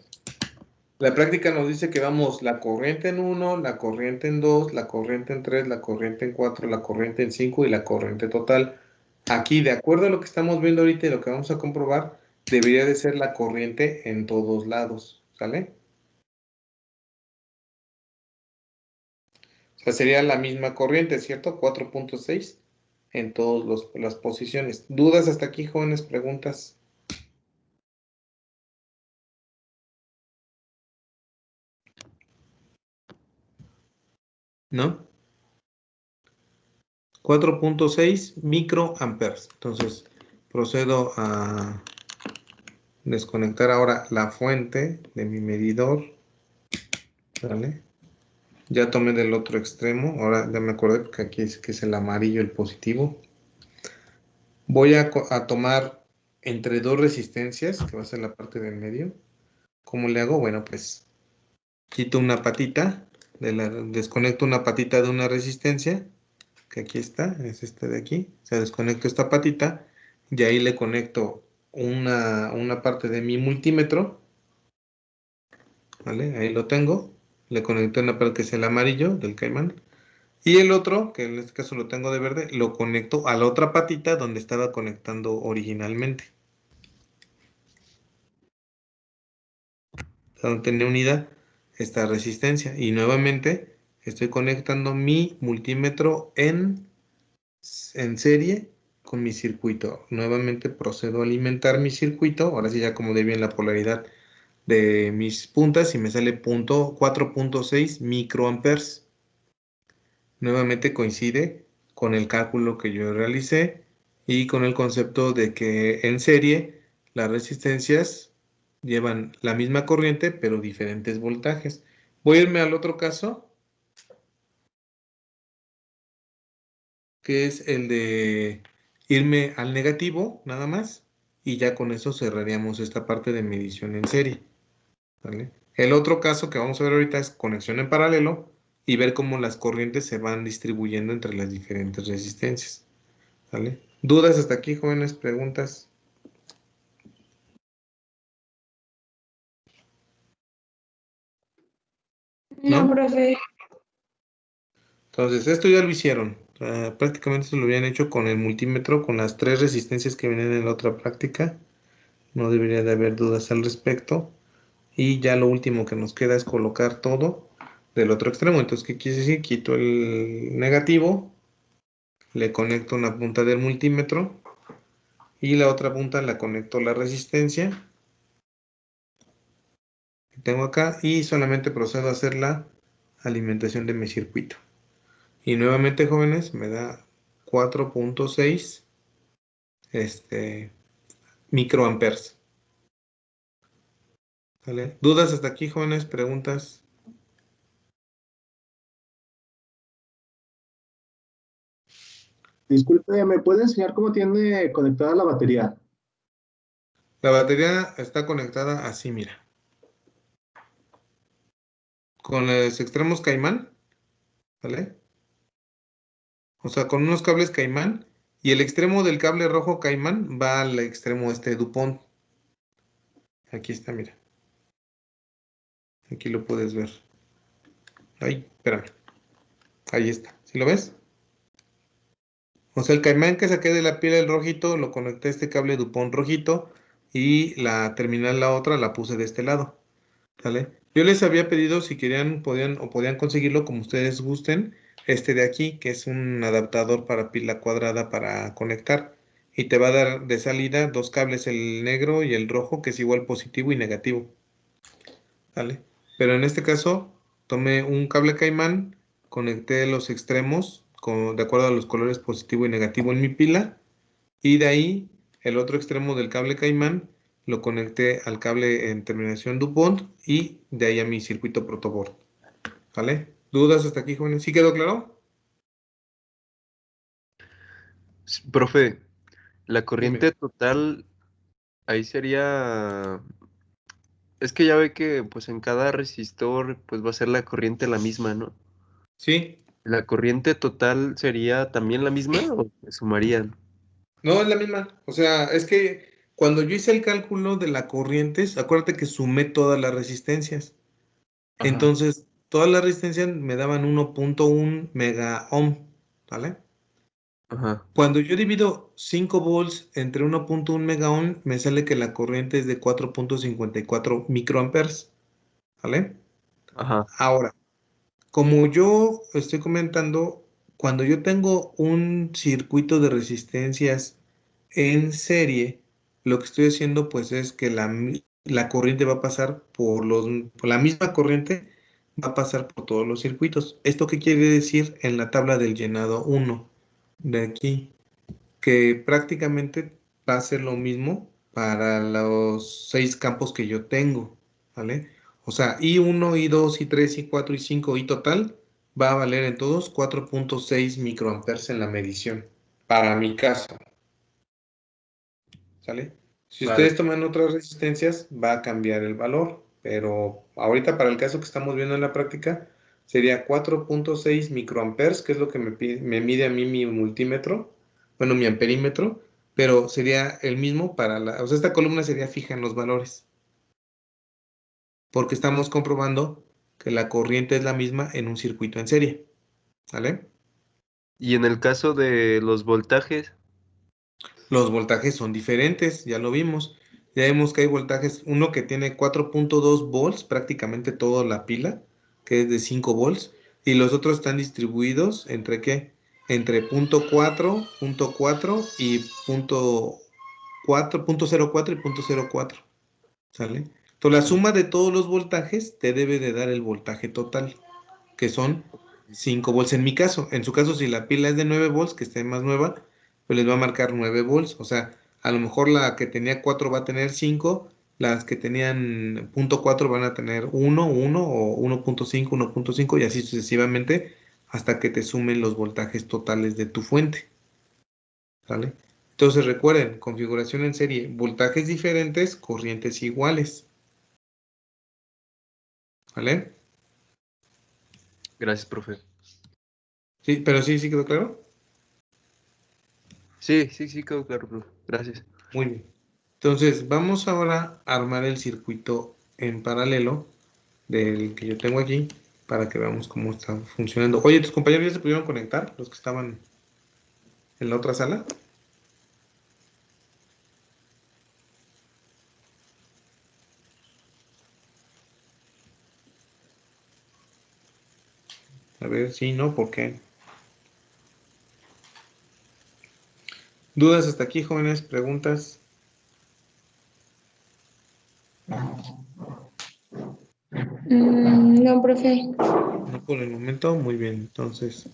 S1: La práctica nos dice que vamos la corriente en 1, la corriente en 2, la corriente en 3, la corriente en 4, la corriente en 5 y la corriente total. Aquí, de acuerdo a lo que estamos viendo ahorita y lo que vamos a comprobar, debería de ser la corriente en todos lados, ¿sale? O sea, sería la misma corriente, ¿cierto? 4.6 en todas las posiciones. ¿Dudas hasta aquí, jóvenes? ¿Preguntas? ¿No? 4.6 microamperes. Entonces, procedo a desconectar ahora la fuente de mi medidor. ¿Vale? Ya tomé del otro extremo. Ahora ya me acordé que aquí es que es el amarillo el positivo. Voy a tomar entre dos resistencias, que va a ser la parte del medio. ¿Cómo le hago? Bueno, pues quito una patita, desconecto una patita de una resistencia, que aquí está, es esta de aquí. O sea, desconecto esta patita y ahí le conecto una parte de mi multímetro. ¿Vale? Ahí lo tengo. Le conecto una parte que es el amarillo del Caimán. Y el otro, que en este caso lo tengo de verde, lo conecto a la otra patita donde estaba conectando originalmente. Donde tenía unida esta resistencia. Y nuevamente estoy conectando mi multímetro en serie con mi circuito. Nuevamente procedo a alimentar mi circuito. Ahora sí ya acomodé bien la polaridad de mis puntas y me sale 4.6 microamperes. Nuevamente coincide con el cálculo que yo realicé y con el concepto de que en serie las resistencias llevan la misma corriente pero diferentes voltajes. Voy a irme al otro caso, que es el de irme al negativo nada más y ya con eso cerraríamos esta parte de medición en serie. ¿Vale? El otro caso que vamos a ver ahorita es conexión en paralelo y ver cómo las corrientes se van distribuyendo entre las diferentes resistencias. ¿Vale? ¿Dudas hasta aquí, jóvenes? ¿Preguntas?
S3: No, profe.
S1: Entonces, esto ya lo hicieron. Prácticamente esto lo habían hecho con el multímetro, con las 3 resistencias que vienen en la otra práctica. No debería de haber dudas al respecto. Y ya lo último que nos queda es colocar todo del otro extremo. Entonces, ¿qué quiere decir? Quito el negativo, le conecto una punta del multímetro y la otra punta la conecto a la resistencia que tengo acá y solamente procedo a hacer la alimentación de mi circuito. Y nuevamente, jóvenes, me da 4.6 microamperes. ¿Vale? ¿Dudas hasta aquí, jóvenes? ¿Preguntas?
S4: Disculpe, ¿me puede enseñar cómo tiene conectada la batería?
S1: La batería está conectada así, mira. Con los extremos Caimán, ¿vale? O sea, con unos cables Caimán y el extremo del cable rojo Caimán va al extremo DuPont. Aquí está, mira. Aquí lo puedes ver. Ay, espérame. Ahí está. ¿Sí lo ves? O sea, el Caimán que saqué de la pila del rojito lo conecté a este cable DuPont rojito y la terminal, la otra, la puse de este lado. ¿Vale? Yo les había pedido si querían, podían conseguirlo como ustedes gusten, este de aquí, que es un adaptador para pila cuadrada para conectar. Y te va a dar de salida dos cables, el negro y el rojo, que es igual positivo y negativo. ¿Vale? Pero en este caso, tomé un cable Caimán, conecté los extremos de acuerdo a los colores positivo y negativo en mi pila, y de ahí el otro extremo del cable Caimán lo conecté al cable en terminación DuPont y de ahí a mi circuito protoboard. ¿Vale? ¿Dudas hasta aquí, jóvenes? ¿Sí quedó claro?
S9: Profe, la corriente total ahí sería... Es que ya ve que pues en cada resistor pues va a ser la corriente la misma, ¿no?
S1: Sí,
S9: ¿La corriente total sería también la misma o se sumarían?
S1: no es la misma. O sea, es que cuando yo hice el cálculo de la corriente, acuérdate que sumé todas las resistencias.
S9: Ajá.
S1: Entonces, todas las resistencias me daban 1.1 mega ohm, ¿vale?
S9: Ajá.
S1: Cuando yo divido 5 volts entre 1.1 mega ohm, me sale que la corriente es de 4.54 microamperes, ¿vale?
S9: Ajá.
S1: Ahora, como yo estoy comentando, cuando yo tengo un circuito de resistencias en serie, lo que estoy haciendo pues es que la corriente va a pasar por la misma corriente va a pasar por todos los circuitos. ¿Esto qué quiere decir en la tabla del llenado 1 de aquí? Que prácticamente va a ser lo mismo para los 6 campos que yo tengo, ¿vale? O sea, I1, I2, I3, I4, I5, I total va a valer en todos 4.6 microamperes en la medición, para mi caso, ¿sale? Si
S9: Vale.
S1: ustedes toman otras resistencias, va a cambiar el valor, pero ahorita para el caso que estamos viendo en la práctica, sería 4.6 microamperes, que es lo que me mide a mí mi multímetro, bueno, mi amperímetro, pero sería el mismo o sea, esta columna sería fija en los valores, porque estamos comprobando que la corriente es la misma en un circuito en serie, ¿vale?
S9: Y en el caso de los voltajes,
S1: Los voltajes son diferentes, ya lo vimos. Ya vimos que hay voltajes, uno que tiene 4.2 volts, prácticamente toda la pila, que es de 5 volts, y los otros están distribuidos entre ¿qué? Entre punto 4 y punto 0.4 y punto 0.4, ¿sale? Entonces la suma de todos los voltajes te debe de dar el voltaje total, que son 5 volts en mi caso. En su caso, si la pila es de 9 volts, que esté más nueva, pues les va a marcar 9 volts. O sea, a lo mejor la que tenía 4 va a tener 5, las que tenían punto 4 van a tener 1 o 1.5 y así sucesivamente hasta que te sumen los voltajes totales de tu fuente. ¿Vale? Entonces recuerden, configuración en serie, voltajes diferentes, corrientes iguales. ¿Vale?
S9: gracias, profe.
S1: Sí, pero sí quedó claro.
S9: Sí, quedó claro, profe. Gracias.
S1: Muy bien. Entonces, vamos ahora a armar el circuito en paralelo del que yo tengo aquí para que veamos cómo está funcionando. Oye, ¿tus compañeros ya se pudieron conectar? Los que estaban en la otra sala. A ver, sí, no, ¿por qué? ¿Dudas hasta aquí, jóvenes? ¿Preguntas?
S3: No, profe.
S1: No por el momento. Muy bien. Entonces,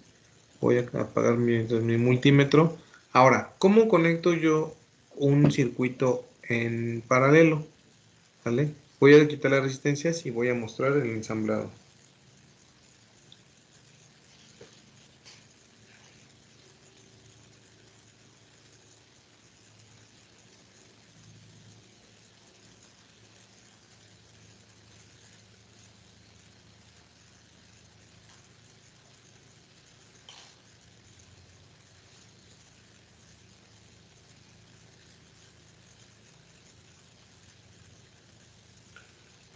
S1: voy a apagar mi multímetro. Ahora, ¿cómo conecto yo un circuito en paralelo? ¿Vale? Voy a quitar las resistencias y voy a mostrar el ensamblado.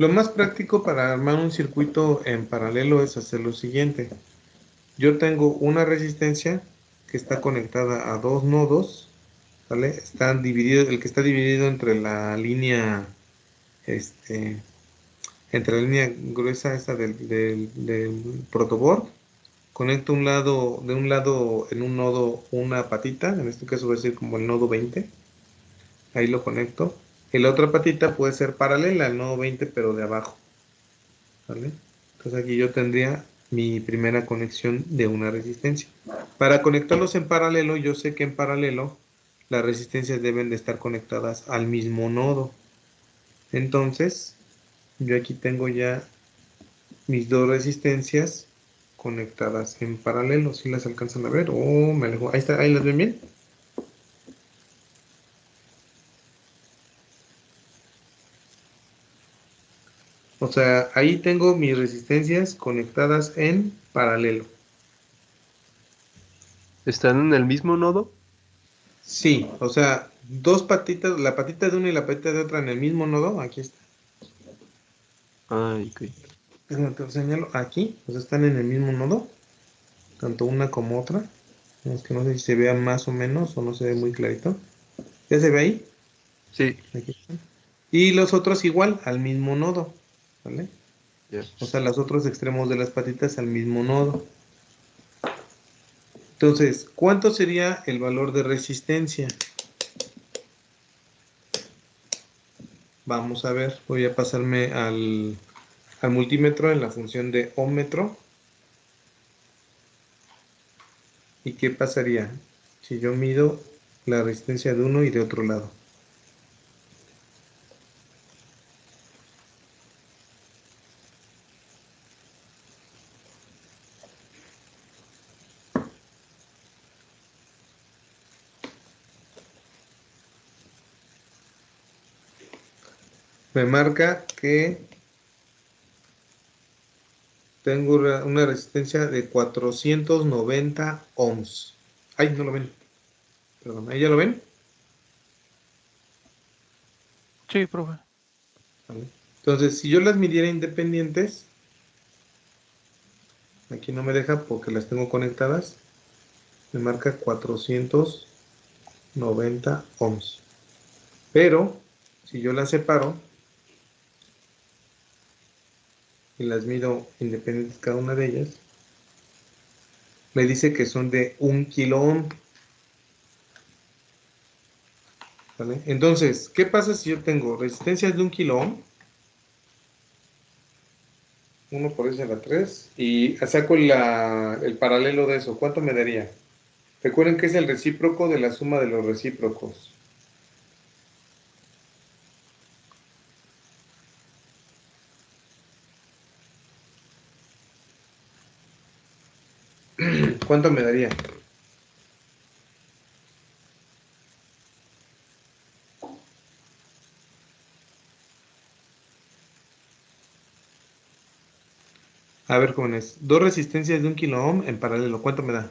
S1: Lo más práctico para armar un circuito en paralelo es hacer lo siguiente. Yo tengo una resistencia que está conectada a dos nodos, ¿vale? Están divididos, el que está dividido entre la línea, entre la línea gruesa esa del protoboard. Conecto de un lado en un nodo una patita, en este caso va a ser como el nodo 20. Ahí lo conecto. Y la otra patita puede ser paralela al nodo 20, pero de abajo. ¿Vale? Entonces aquí yo tendría mi primera conexión de una resistencia. Para conectarlos en paralelo, yo sé que en paralelo las resistencias deben de estar conectadas al mismo nodo. Entonces, yo aquí tengo ya mis dos resistencias conectadas en paralelo. ¿Si las alcanzan a ver? Oh, me alejo. Ahí está, ahí las ven bien. O sea, ahí tengo mis resistencias conectadas en paralelo.
S9: ¿Están en el mismo nodo?
S1: Sí, o sea, dos patitas, la patita de una y la patita de otra en el mismo nodo. Aquí está.
S9: Ay, ok.
S1: Déjame te lo señalo. Aquí, o sea, están en el mismo nodo. Tanto una como otra. Es que no sé si se vea más o menos o no se ve muy clarito. ¿Ya se ve ahí?
S9: Sí,
S1: Aquí están. Y los otros igual, al mismo nodo. ¿Vale?
S9: ya.
S1: O sea, los otros extremos de las patitas al mismo nodo. Entonces, ¿cuánto sería el valor de resistencia? Vamos a ver, voy a pasarme al multímetro en la función de ohmmetro. ¿Y qué pasaría si yo mido la resistencia de uno y de otro lado? Me marca que tengo una resistencia de 490 ohms. Ay, no lo ven. Perdón, ¿ahí ya lo ven?
S6: Sí, profe.
S1: Vale. Entonces, si yo las midiera independientes, aquí no me deja porque las tengo conectadas, me marca 490 ohms. Pero, si yo las separo y las mido independientes cada una de ellas, me dice que son de 1 kilo ohm. ¿Vale? Entonces, ¿qué pasa si yo tengo resistencias de 1 kilo ohm? 1 por 10 a la 3 y saco el paralelo de eso. ¿Cuánto me daría? Recuerden que es el recíproco de la suma de los recíprocos. ¿Cuánto me daría? A ver, jóvenes. Dos resistencias de 1 kilo ohm en paralelo. ¿Cuánto me da?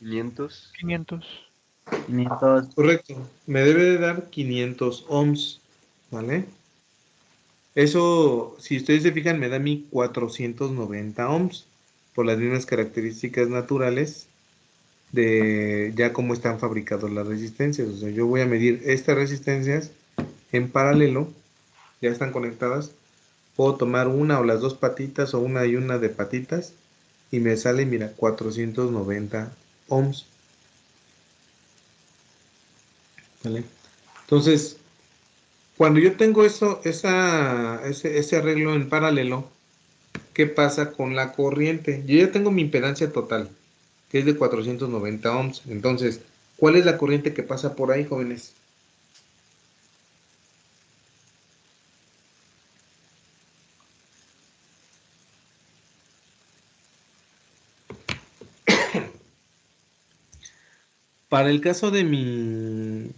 S9: ¿500?
S6: 500.
S2: 500.
S1: Correcto. Me debe de dar 500 ohms. ¿Vale? Eso, si ustedes se fijan, me da mi 490 ohms. Por las mismas características naturales de ya cómo están fabricadas las resistencias. O sea, yo voy a medir estas resistencias en paralelo, ya están conectadas. Puedo tomar una o las dos patitas o una y una de patitas y me sale, mira, 490 ohms. ¿Vale? Entonces, cuando yo tengo ese arreglo en paralelo, ¿qué pasa con la corriente? Yo ya tengo mi impedancia total, que es de 490 ohms. Entonces, ¿cuál es la corriente que pasa por ahí, jóvenes? Para el caso de mi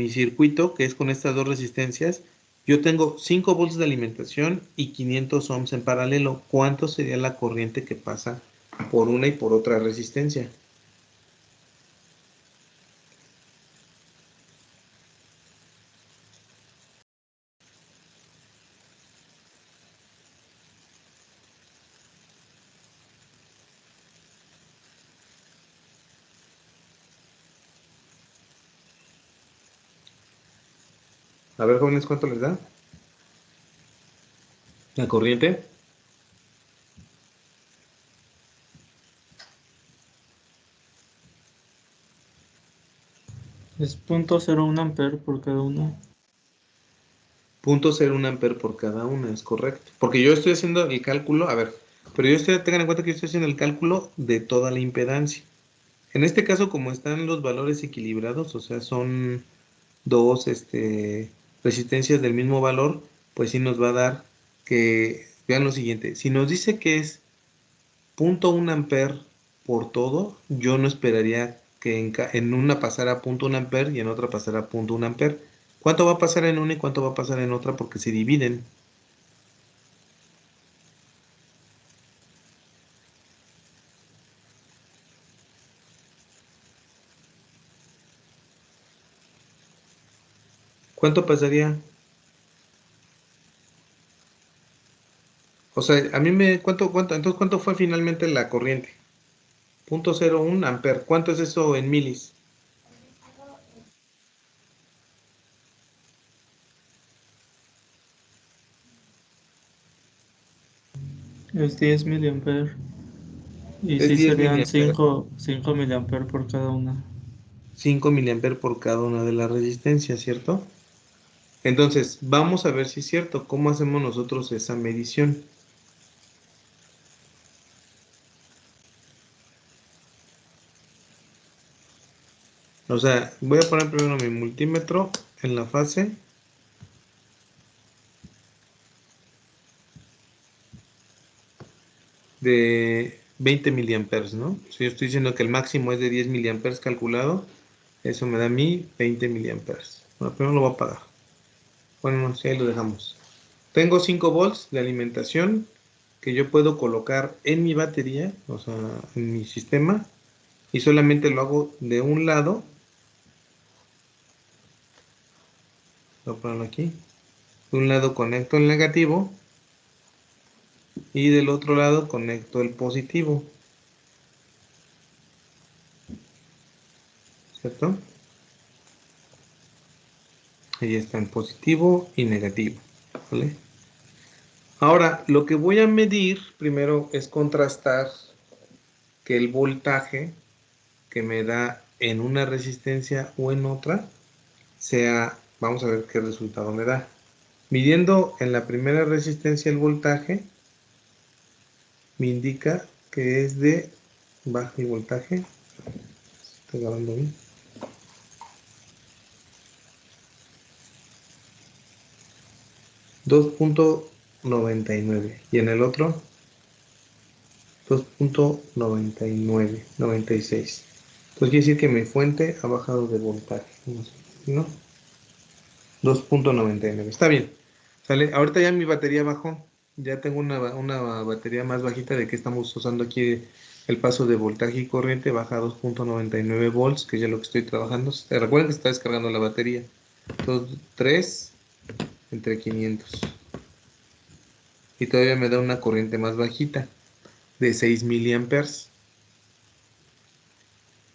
S1: circuito, que es con estas dos resistencias, yo tengo 5 volts de alimentación y 500 ohms en paralelo. ¿Cuánto sería la corriente que pasa por una y por otra resistencia? A ver, jóvenes, ¿cuánto les da? ¿La corriente?
S8: Es 0.01 amper por cada uno.
S1: 0.01 amper por cada una, es correcto. Porque yo estoy haciendo el cálculo, a ver, pero tengan en cuenta que yo estoy haciendo el cálculo de toda la impedancia. En este caso, como están los valores equilibrados, o sea, son dos resistencias del mismo valor, pues sí nos va a dar que, vean lo siguiente, si nos dice que es .1 amper por todo, yo no esperaría que en una pasara .1 amper y en otra pasara .1 amper. ¿Cuánto va a pasar en una y cuánto va a pasar en otra? Porque se dividen. ¿Cuánto pasaría? O sea, a mí entonces, ¿cuánto fue finalmente la corriente? .01 amper. ¿Cuánto es eso en milis?
S8: Es 10 miliamperes. Y
S1: Es
S8: sí
S1: 10
S8: serían
S1: miliamperes.
S8: 5 miliamperes por cada una.
S1: 5 miliamperes por cada una de las resistencias, ¿cierto? Entonces, vamos a ver si es cierto. ¿Cómo hacemos nosotros esa medición? O sea, voy a poner primero mi multímetro en la fase. De 20 miliamperes, ¿no? Si yo estoy diciendo que el máximo es de 10 miliamperes calculado, eso me da a mí 20 miliamperes. Bueno, primero lo voy a apagar. Bueno, no, sí, ahí lo dejamos. Tengo 5 volts de alimentación que yo puedo colocar en mi batería, o sea, en mi sistema, y solamente lo hago de un lado. Voy a ponerlo aquí. De un lado conecto el negativo y del otro lado conecto el positivo, ¿cierto? Ahí están positivo y negativo, ¿vale? Ahora, lo que voy a medir primero es contrastar que el voltaje que me da en una resistencia o en otra sea, vamos a ver qué resultado me da. Midiendo en la primera resistencia el voltaje, me indica que es de, baja el voltaje, estoy grabando bien, 2.99 y en el otro 2.9996. Entonces quiere decir que mi fuente ha bajado de voltaje, ¿no? 2.99. Está bien. ¿Sale? Ahorita ya mi batería bajó. Ya tengo una batería más bajita de que estamos usando aquí el paso de voltaje y corriente. Baja a 2.99 volts, que ya es lo que estoy trabajando. Recuerden que se está descargando la batería. Entonces, 3 entre 500. Y todavía me da una corriente más bajita de 6 miliamperes.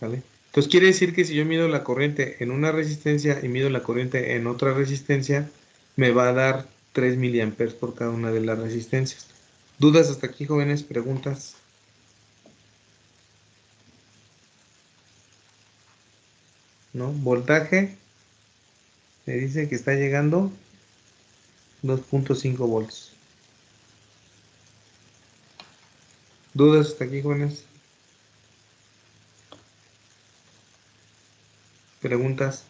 S1: ¿Vale? Entonces quiere decir que si yo mido la corriente en una resistencia y mido la corriente en otra resistencia, me va a dar 3 miliamperes por cada una de las resistencias. ¿Dudas hasta aquí, jóvenes? ¿Preguntas? ¿No? Voltaje, me dice que está llegando 2.5 volts. ¿Dudas hasta aquí, jóvenes? ¿Preguntas?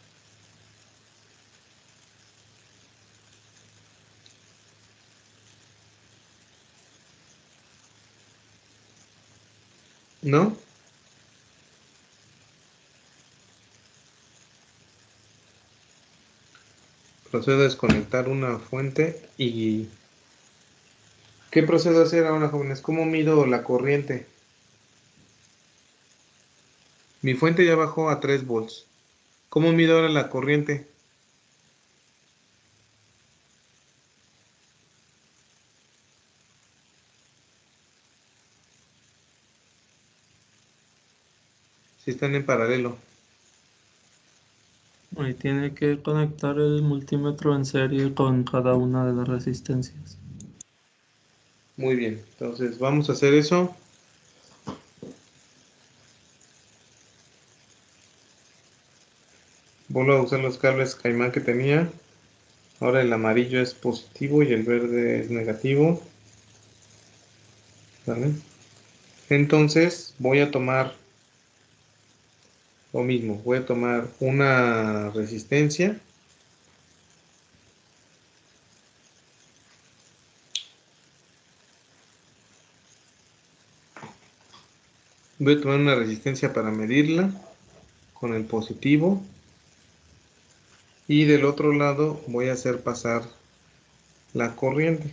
S1: ¿No? Procedo a desconectar una fuente y... ¿Qué procedo a hacer ahora, jóvenes? ¿Cómo mido la corriente? Mi fuente ya bajó a 3 volts. ¿Cómo mido ahora la corriente? Si están en paralelo.
S8: Ahí tiene que conectar el multímetro en serie con cada una de las resistencias.
S1: Muy bien, entonces vamos a hacer eso. Vuelvo a usar los cables caimán que tenía. Ahora el amarillo es positivo y el verde es negativo. ¿Vale? Entonces voy a tomar lo mismo. Voy a tomar una resistencia. Voy a tomar una resistencia para medirla con el positivo. Y del otro lado voy a hacer pasar la corriente.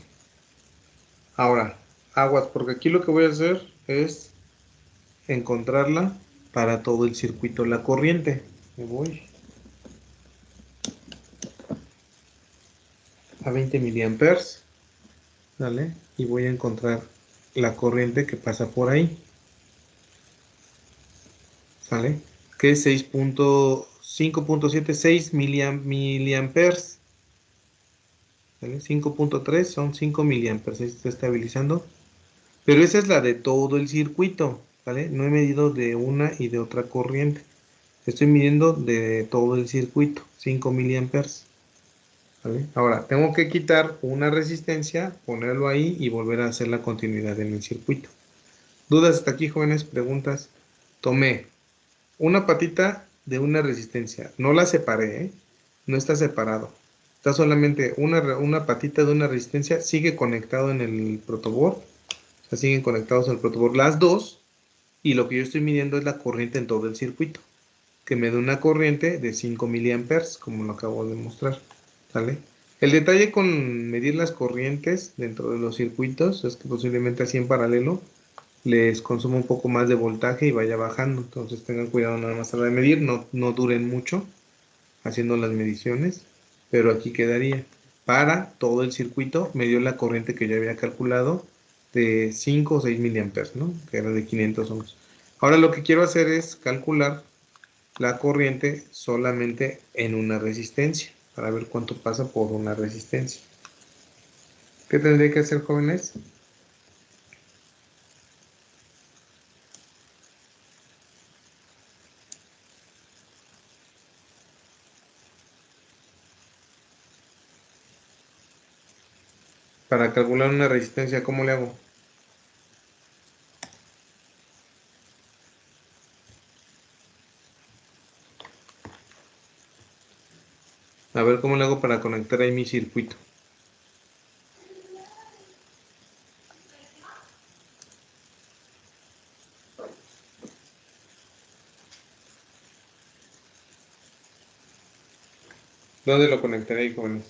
S1: Ahora, aguas, porque aquí lo que voy a hacer es encontrarla para todo el circuito, la corriente. Me voy a 20 miliamperes, ¿vale? Y voy a encontrar la corriente que pasa por ahí, ¿sale? Que es 5.76 miliamperes, ¿vale? 5.3 son 5 miliamperes, ahí se está estabilizando. Pero esa es la de todo el circuito, ¿vale? No he medido de una y de otra corriente. Estoy midiendo de todo el circuito, 5 miliamperes. ¿Vale? Ahora, tengo que quitar una resistencia, ponerlo ahí y volver a hacer la continuidad en el circuito. ¿Dudas hasta aquí, jóvenes? ¿Preguntas? Tomé una patita de una resistencia. No la separé, ¿eh? No está separado. Está solamente una patita de una resistencia. Sigue conectado en el protoboard. O sea, siguen conectados en el protoboard las dos. Y lo que yo estoy midiendo es la corriente en todo el circuito, que me da una corriente de 5 miliamperes, como lo acabo de mostrar, ¿sale? El detalle con medir las corrientes dentro de los circuitos es que posiblemente así en paralelo les consuma un poco más de voltaje y vaya bajando. Entonces tengan cuidado nada más a la hora de medir, no duren mucho haciendo las mediciones, pero aquí quedaría. Para todo el circuito me dio la corriente que yo había calculado de 5 o 6 miliamperes, ¿no? Que era de 500 ohms. Ahora lo que quiero hacer es calcular la corriente solamente en una resistencia, para ver cuánto pasa por una resistencia. ¿Qué tendría que hacer, jóvenes? Para calcular una resistencia, ¿cómo le hago? A ver cómo le hago para conectar ahí mi circuito. ¿Dónde lo conectaré ahí, jóvenes?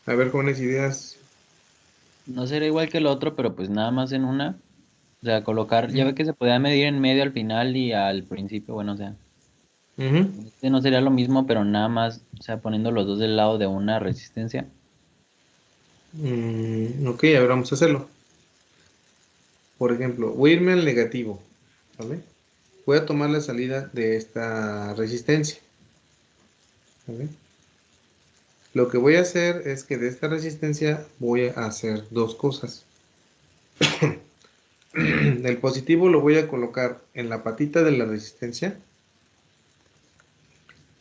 S1: A ver, jóvenes, ideas.
S2: No será igual que el otro, pero pues nada más en una. O sea, colocar, ya ve que se podía medir en medio, al final y al principio, bueno, o sea, este no sería lo mismo, pero nada más, o sea, poniendo los dos del lado de una resistencia.
S1: Ok, a ver, vamos a hacerlo. Por ejemplo, voy a irme al negativo, ¿vale? Voy a tomar la salida de esta resistencia, ¿vale? Lo que voy a hacer es que de esta resistencia voy a hacer dos cosas. El positivo lo voy a colocar en la patita de la resistencia.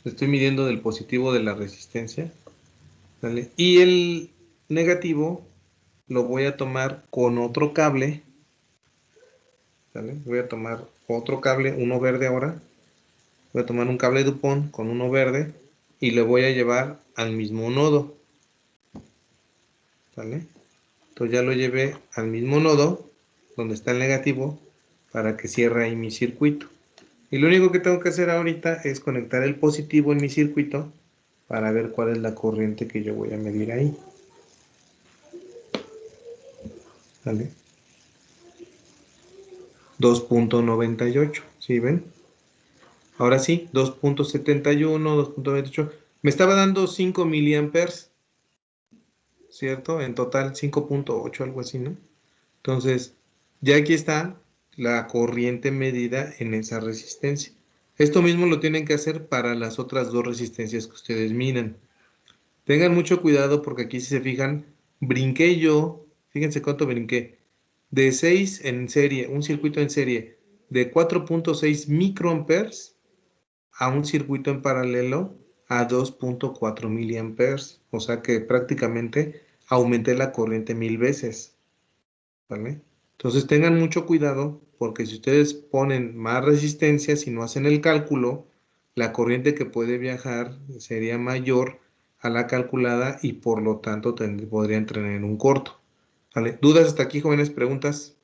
S1: Estoy midiendo del positivo de la resistencia, ¿vale? Y el negativo lo voy a tomar con otro cable, ¿vale? Voy a tomar otro cable, uno verde ahora. Voy a tomar un cable Dupont con uno verde y le voy a llevar al mismo nodo, ¿vale? Entonces ya lo llevé al mismo nodo donde está el negativo para que cierre ahí mi circuito. Y lo único que tengo que hacer ahorita es conectar el positivo en mi circuito para ver cuál es la corriente que yo voy a medir ahí. ¿Vale? 2.98, ¿sí ven? Ahora sí, 2.71, 2.28. Me estaba dando 5 miliamperes, ¿cierto? En total 5.8, algo así, ¿no? Entonces, ya aquí está la corriente medida en esa resistencia. Esto mismo lo tienen que hacer para las otras dos resistencias que ustedes midan. Tengan mucho cuidado porque aquí, si se fijan, brinqué yo, fíjense cuánto brinqué, de 6 en serie, un circuito en serie de 4.6 microamperes a un circuito en paralelo a 2.4 miliamperes, o sea que prácticamente aumenté la corriente 1000 veces, ¿vale? Entonces tengan mucho cuidado porque si ustedes ponen más resistencias y no hacen el cálculo, la corriente que puede viajar sería mayor a la calculada y por lo tanto podrían tener un corto, ¿vale? ¿Dudas hasta aquí, jóvenes? ¿Preguntas?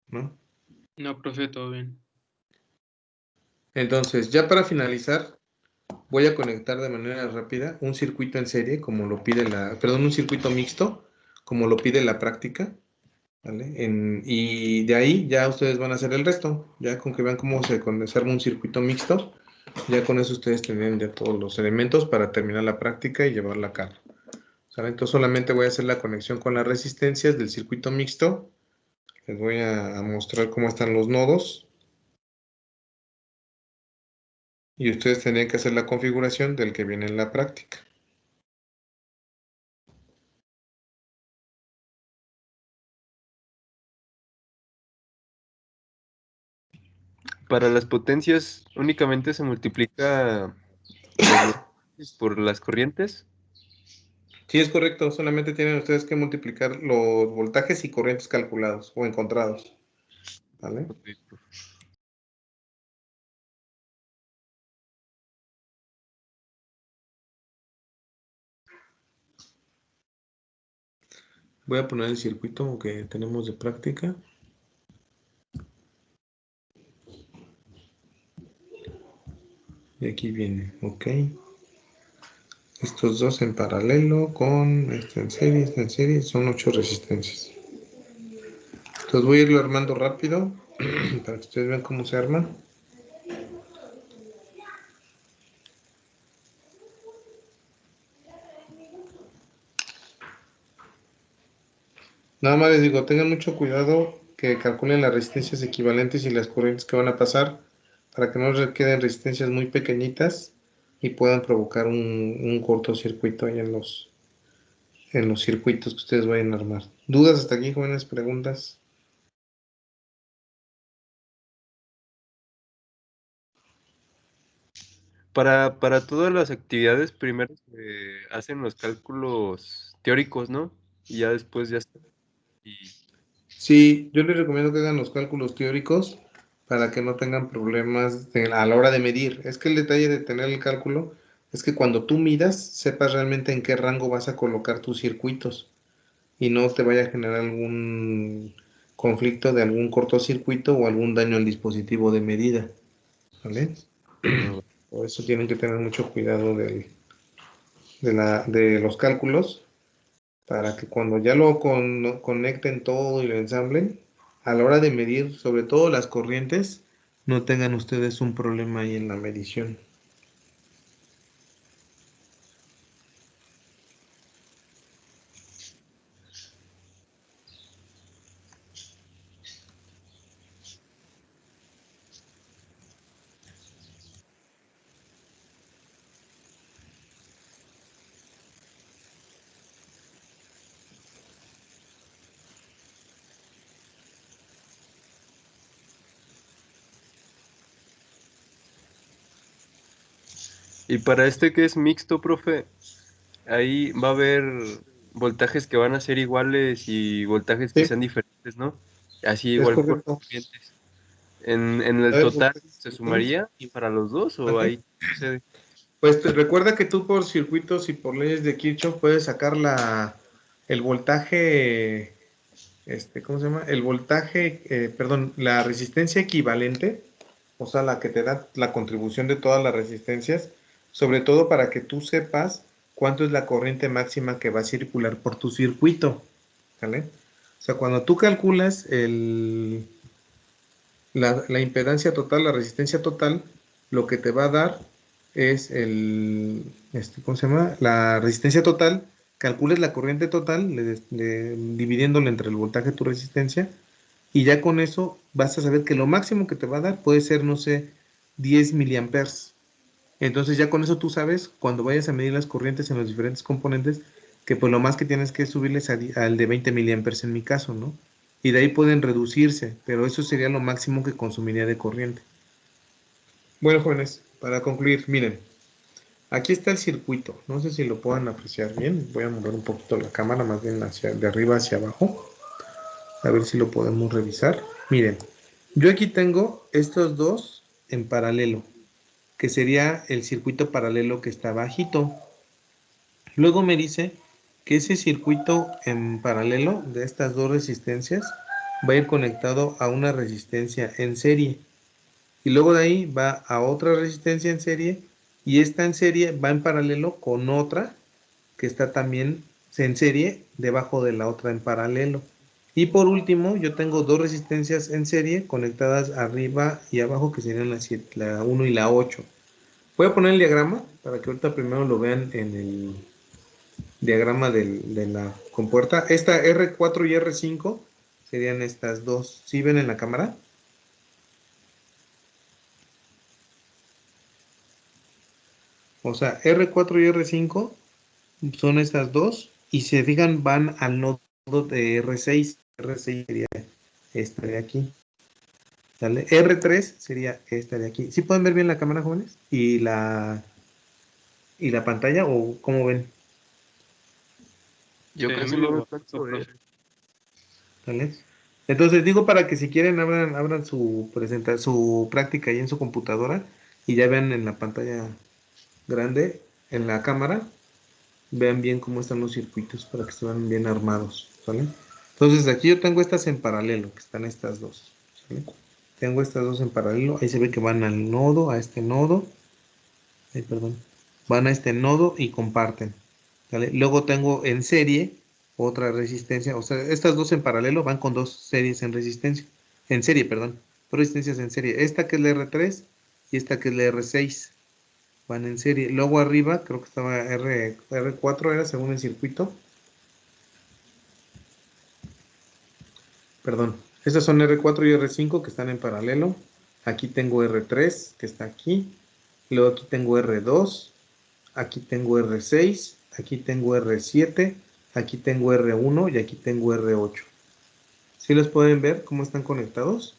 S1: ¿No?
S10: No, profe, todo bien.
S1: Entonces, ya para finalizar, voy a conectar de manera rápida un circuito en serie, como lo pide un circuito mixto, como lo pide la práctica, ¿vale? Y de ahí ya ustedes van a hacer el resto, ya con que vean cómo se arma un circuito mixto, ya con eso ustedes tendrían ya todos los elementos para terminar la práctica y llevarla a cabo, ¿sale? Entonces solamente voy a hacer la conexión con las resistencias del circuito mixto, les voy a mostrar cómo están los nodos. Y ustedes tendrían que hacer la configuración del que viene en la práctica.
S9: Para las potencias únicamente se multiplica por las corrientes.
S1: Sí, es correcto. Solamente tienen ustedes que multiplicar los voltajes y corrientes calculados o encontrados. ¿Vale? Voy a poner el circuito que tenemos de práctica. Y aquí viene, ok. Estos dos en paralelo con esta en serie, son 8 resistencias. Entonces voy a irlo armando rápido para que ustedes vean cómo se arma. Nada más les digo, tengan mucho cuidado que calculen las resistencias equivalentes y las corrientes que van a pasar para que no les queden resistencias muy pequeñitas y puedan provocar un cortocircuito ahí en los circuitos que ustedes vayan a armar. ¿Dudas hasta aquí, jóvenes? ¿Preguntas?
S9: Para todas las actividades, primero se hacen los cálculos teóricos, ¿no? Y ya después ya está.
S1: Sí, yo les recomiendo que hagan los cálculos teóricos para que no tengan problemas a la hora de medir. Es que el detalle de tener el cálculo es que cuando tú midas, sepas realmente en qué rango vas a colocar tus circuitos y no te vaya a generar algún conflicto de algún cortocircuito o algún daño al dispositivo de medida. ¿Vale? Por eso tienen que tener mucho cuidado de los cálculos para que cuando ya lo conecten todo y lo ensamblen, a la hora de medir, sobre todo las corrientes, no tengan ustedes un problema ahí en la medición.
S9: Y para este que es mixto, profe, ahí va a haber voltajes que van a ser iguales y voltajes que
S1: Sí,
S9: sean diferentes, ¿no? Así
S1: es
S9: igual por
S1: correcto.
S9: corrientes. ¿En el
S1: A ver,
S9: total
S1: voltajes
S9: se
S1: distintos.
S9: sumaría para los dos o
S1: ¿Mande?
S9: ahí sucede?
S1: Pues recuerda que tú por circuitos y por leyes de Kirchhoff puedes sacar el voltaje, ¿cómo se llama? El voltaje, perdón, la resistencia equivalente, o sea, la que te da la contribución de todas las resistencias, sobre todo para que tú sepas cuánto es la corriente máxima que va a circular por tu circuito, ¿vale? O sea, cuando tú calculas la impedancia total, la resistencia total, lo que te va a dar es ¿cómo se llama? La resistencia total, calcules la corriente total, dividiéndole entre el voltaje de tu resistencia, y ya con eso vas a saber que lo máximo que te va a dar puede ser, no sé, 10 miliamperes. Entonces ya con eso tú sabes, cuando vayas a medir las corrientes en los diferentes componentes, que pues lo más que tienes que subirles al de 20 miliamperes en mi caso, ¿no? Y de ahí pueden reducirse, pero eso sería lo máximo que consumiría de corriente. Bueno, jóvenes, para concluir, miren, aquí está el circuito. No sé si lo puedan apreciar bien. Voy a mover un poquito la cámara, más bien hacia de arriba hacia abajo. A ver si lo podemos revisar. Miren, yo aquí tengo estos dos en paralelo, que sería el circuito paralelo que está bajito. Luego me dice que ese circuito en paralelo de estas dos resistencias va a ir conectado a una resistencia en serie. Y luego de ahí va a otra resistencia en serie. Y esta en serie va en paralelo con otra que está también en serie debajo de la otra en paralelo. Y por último, yo tengo dos resistencias en serie conectadas arriba y abajo, que serían la 1 y la 8. Voy a poner el diagrama para que ahorita primero lo vean en el diagrama de la compuerta. Esta R4 y R5 serían estas dos. ¿Sí ven en la cámara? O sea, R4 y R5 son estas dos. Y si se fijan, van al nodo de R6. R6 sería esta de aquí. ¿Sale? R3 sería esta de aquí. ¿Sí pueden ver bien la cámara, jóvenes? ¿Y la pantalla o cómo ven?
S9: Yo
S10: Sí, a
S9: casi
S10: mí
S9: no
S10: lo
S9: lo
S10: borró,
S9: alcanzo a ver.
S10: profe.
S1: ¿Sale? Entonces digo para que si quieren abran su práctica ahí en su computadora y ya vean en la pantalla grande, en la cámara, vean bien cómo están los circuitos para que se vean bien armados, ¿sale? Entonces aquí yo tengo estas en paralelo, que están estas dos, ¿sale? Tengo estas dos en paralelo, ahí se ve que van al nodo, a este nodo, perdón, van a este nodo y comparten, ¿sale? Luego tengo en serie otra resistencia, o sea, estas dos en paralelo van con dos series en resistencia, en serie, perdón, dos resistencias en serie, esta que es la R3 y esta que es la R6, van en serie. Luego arriba, creo que estaba R4 era según el circuito. Perdón. Estas son R4 y R5 que están en paralelo. Aquí tengo R3 que está aquí. Luego aquí tengo R2. Aquí tengo R6. Aquí tengo R7. Aquí tengo R1 y aquí tengo R8. ¿Sí los pueden ver cómo están conectados?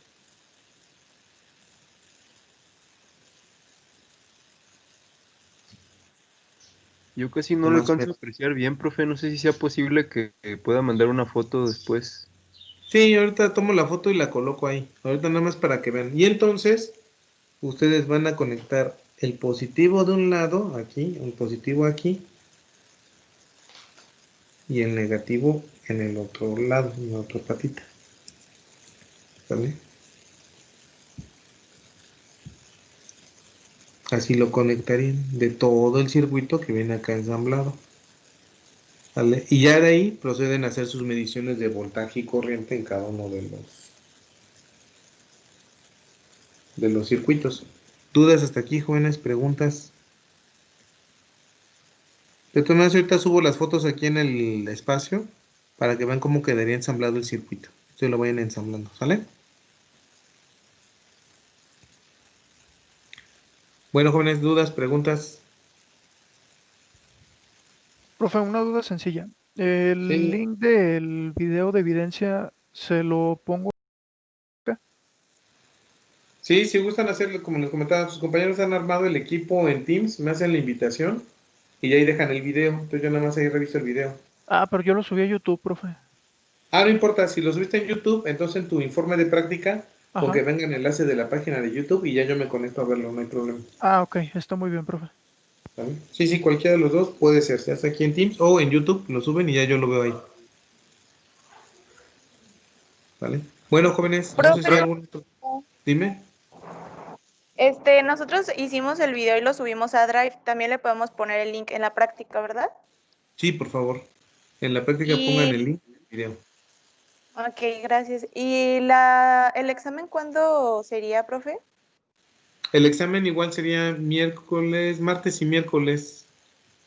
S9: Yo casi no
S1: O
S9: lo
S1: más o
S9: alcanzo a
S1: menos.
S9: apreciar bien, profe. No sé si sea posible que pueda mandar una foto después.
S1: Sí, ahorita tomo la foto y la coloco ahí. Ahorita nada más para que vean. Y entonces, ustedes van a conectar el positivo de un lado, aquí, el positivo aquí, y el negativo en el otro lado, en la otra patita. ¿Vale? Así lo conectarían de todo el circuito que viene acá ensamblado. ¿Vale? Y ya de ahí proceden a hacer sus mediciones de voltaje y corriente en cada uno de los circuitos. ¿Dudas hasta aquí, jóvenes? ¿Preguntas? De todas maneras, ahorita subo las fotos aquí en el espacio para que vean cómo quedaría ensamblado el circuito. Ustedes lo vayan ensamblando, ¿sale? Bueno, jóvenes, dudas, preguntas.
S6: Profe, una duda sencilla. ¿El
S1: Sí,
S6: link del video de evidencia se lo pongo acá?
S1: sí, si gustan hacerlo, como les comentaba, sus compañeros han armado el equipo en Teams, me hacen la invitación y ahí dejan el video. Entonces yo nada más ahí reviso el video.
S6: Ah, pero yo lo subí a YouTube, profe.
S1: Ah, no importa, si lo subiste en YouTube, entonces en tu informe de práctica, con
S6: Ajá.
S1: que venga el enlace de la página de YouTube y ya yo me conecto a verlo, no hay problema.
S6: Ah, ok, está muy bien, profe.
S1: ¿Vale? Sí, sí, cualquiera de los dos puede ser, se hace aquí en Teams o en YouTube, lo suben y ya yo lo veo ahí. ¿Vale? Bueno, jóvenes, no sé si hay
S7: Profe,
S1: algún otro. Dime.
S7: nosotros hicimos el video y lo subimos a Drive. También le podemos poner el link en la práctica, ¿verdad?
S1: Sí, por favor. En la práctica pongan
S7: Y,
S1: el link del video.
S7: ok, gracias. ¿Y el examen cuándo sería, profe?
S1: El examen igual sería miércoles, martes y miércoles.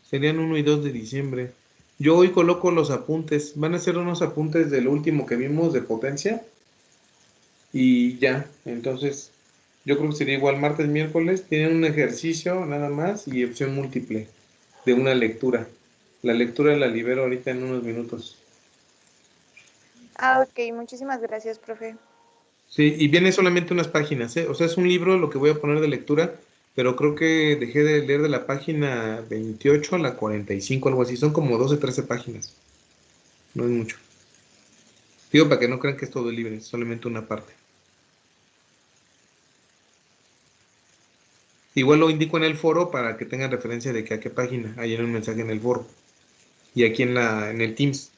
S1: Serían 1 y 2 de diciembre. Yo hoy coloco los apuntes. Van a ser unos apuntes de lo último que vimos de potencia. Y ya. Entonces, yo creo que sería igual martes, miércoles. Tienen un ejercicio nada más y opción múltiple de una lectura. La lectura la libero ahorita en unos minutos.
S7: Ah, ok, muchísimas gracias, profe.
S1: Sí, y viene solamente unas páginas, ¿eh? O sea, es un libro lo que voy a poner de lectura pero creo que dejé de leer de la página 28 a la 45, algo así. Son como 12, 13 páginas. No es mucho. Digo, para que no crean que es todo libre, es solamente una parte. Igual lo indico en el foro para que tengan referencia de que a qué página. Ahí en un mensaje en el foro. Y aquí en el Teams.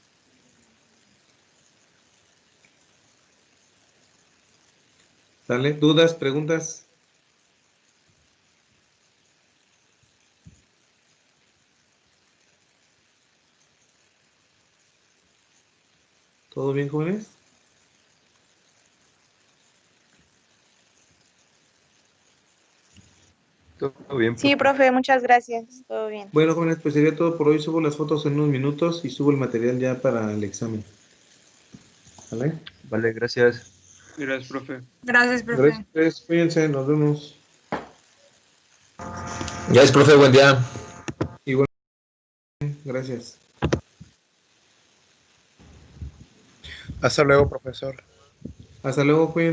S1: ¿Sale? ¿Dudas? ¿Preguntas? ¿Todo bien, jóvenes?
S9: Todo bien,
S7: Sí,
S9: profe.
S7: profe, muchas gracias. Todo bien.
S1: Bueno, jóvenes, pues sería todo por hoy. Subo las fotos en unos minutos y subo el material ya para el examen. ¿Vale?
S9: Vale, gracias.
S10: Gracias, profe.
S5: Gracias, profe.
S1: Gracias, cuídense, nos vemos.
S11: Gracias, profe, buen día.
S1: Igual, gracias.
S12: Hasta luego, profesor.
S1: Hasta luego, cuídense.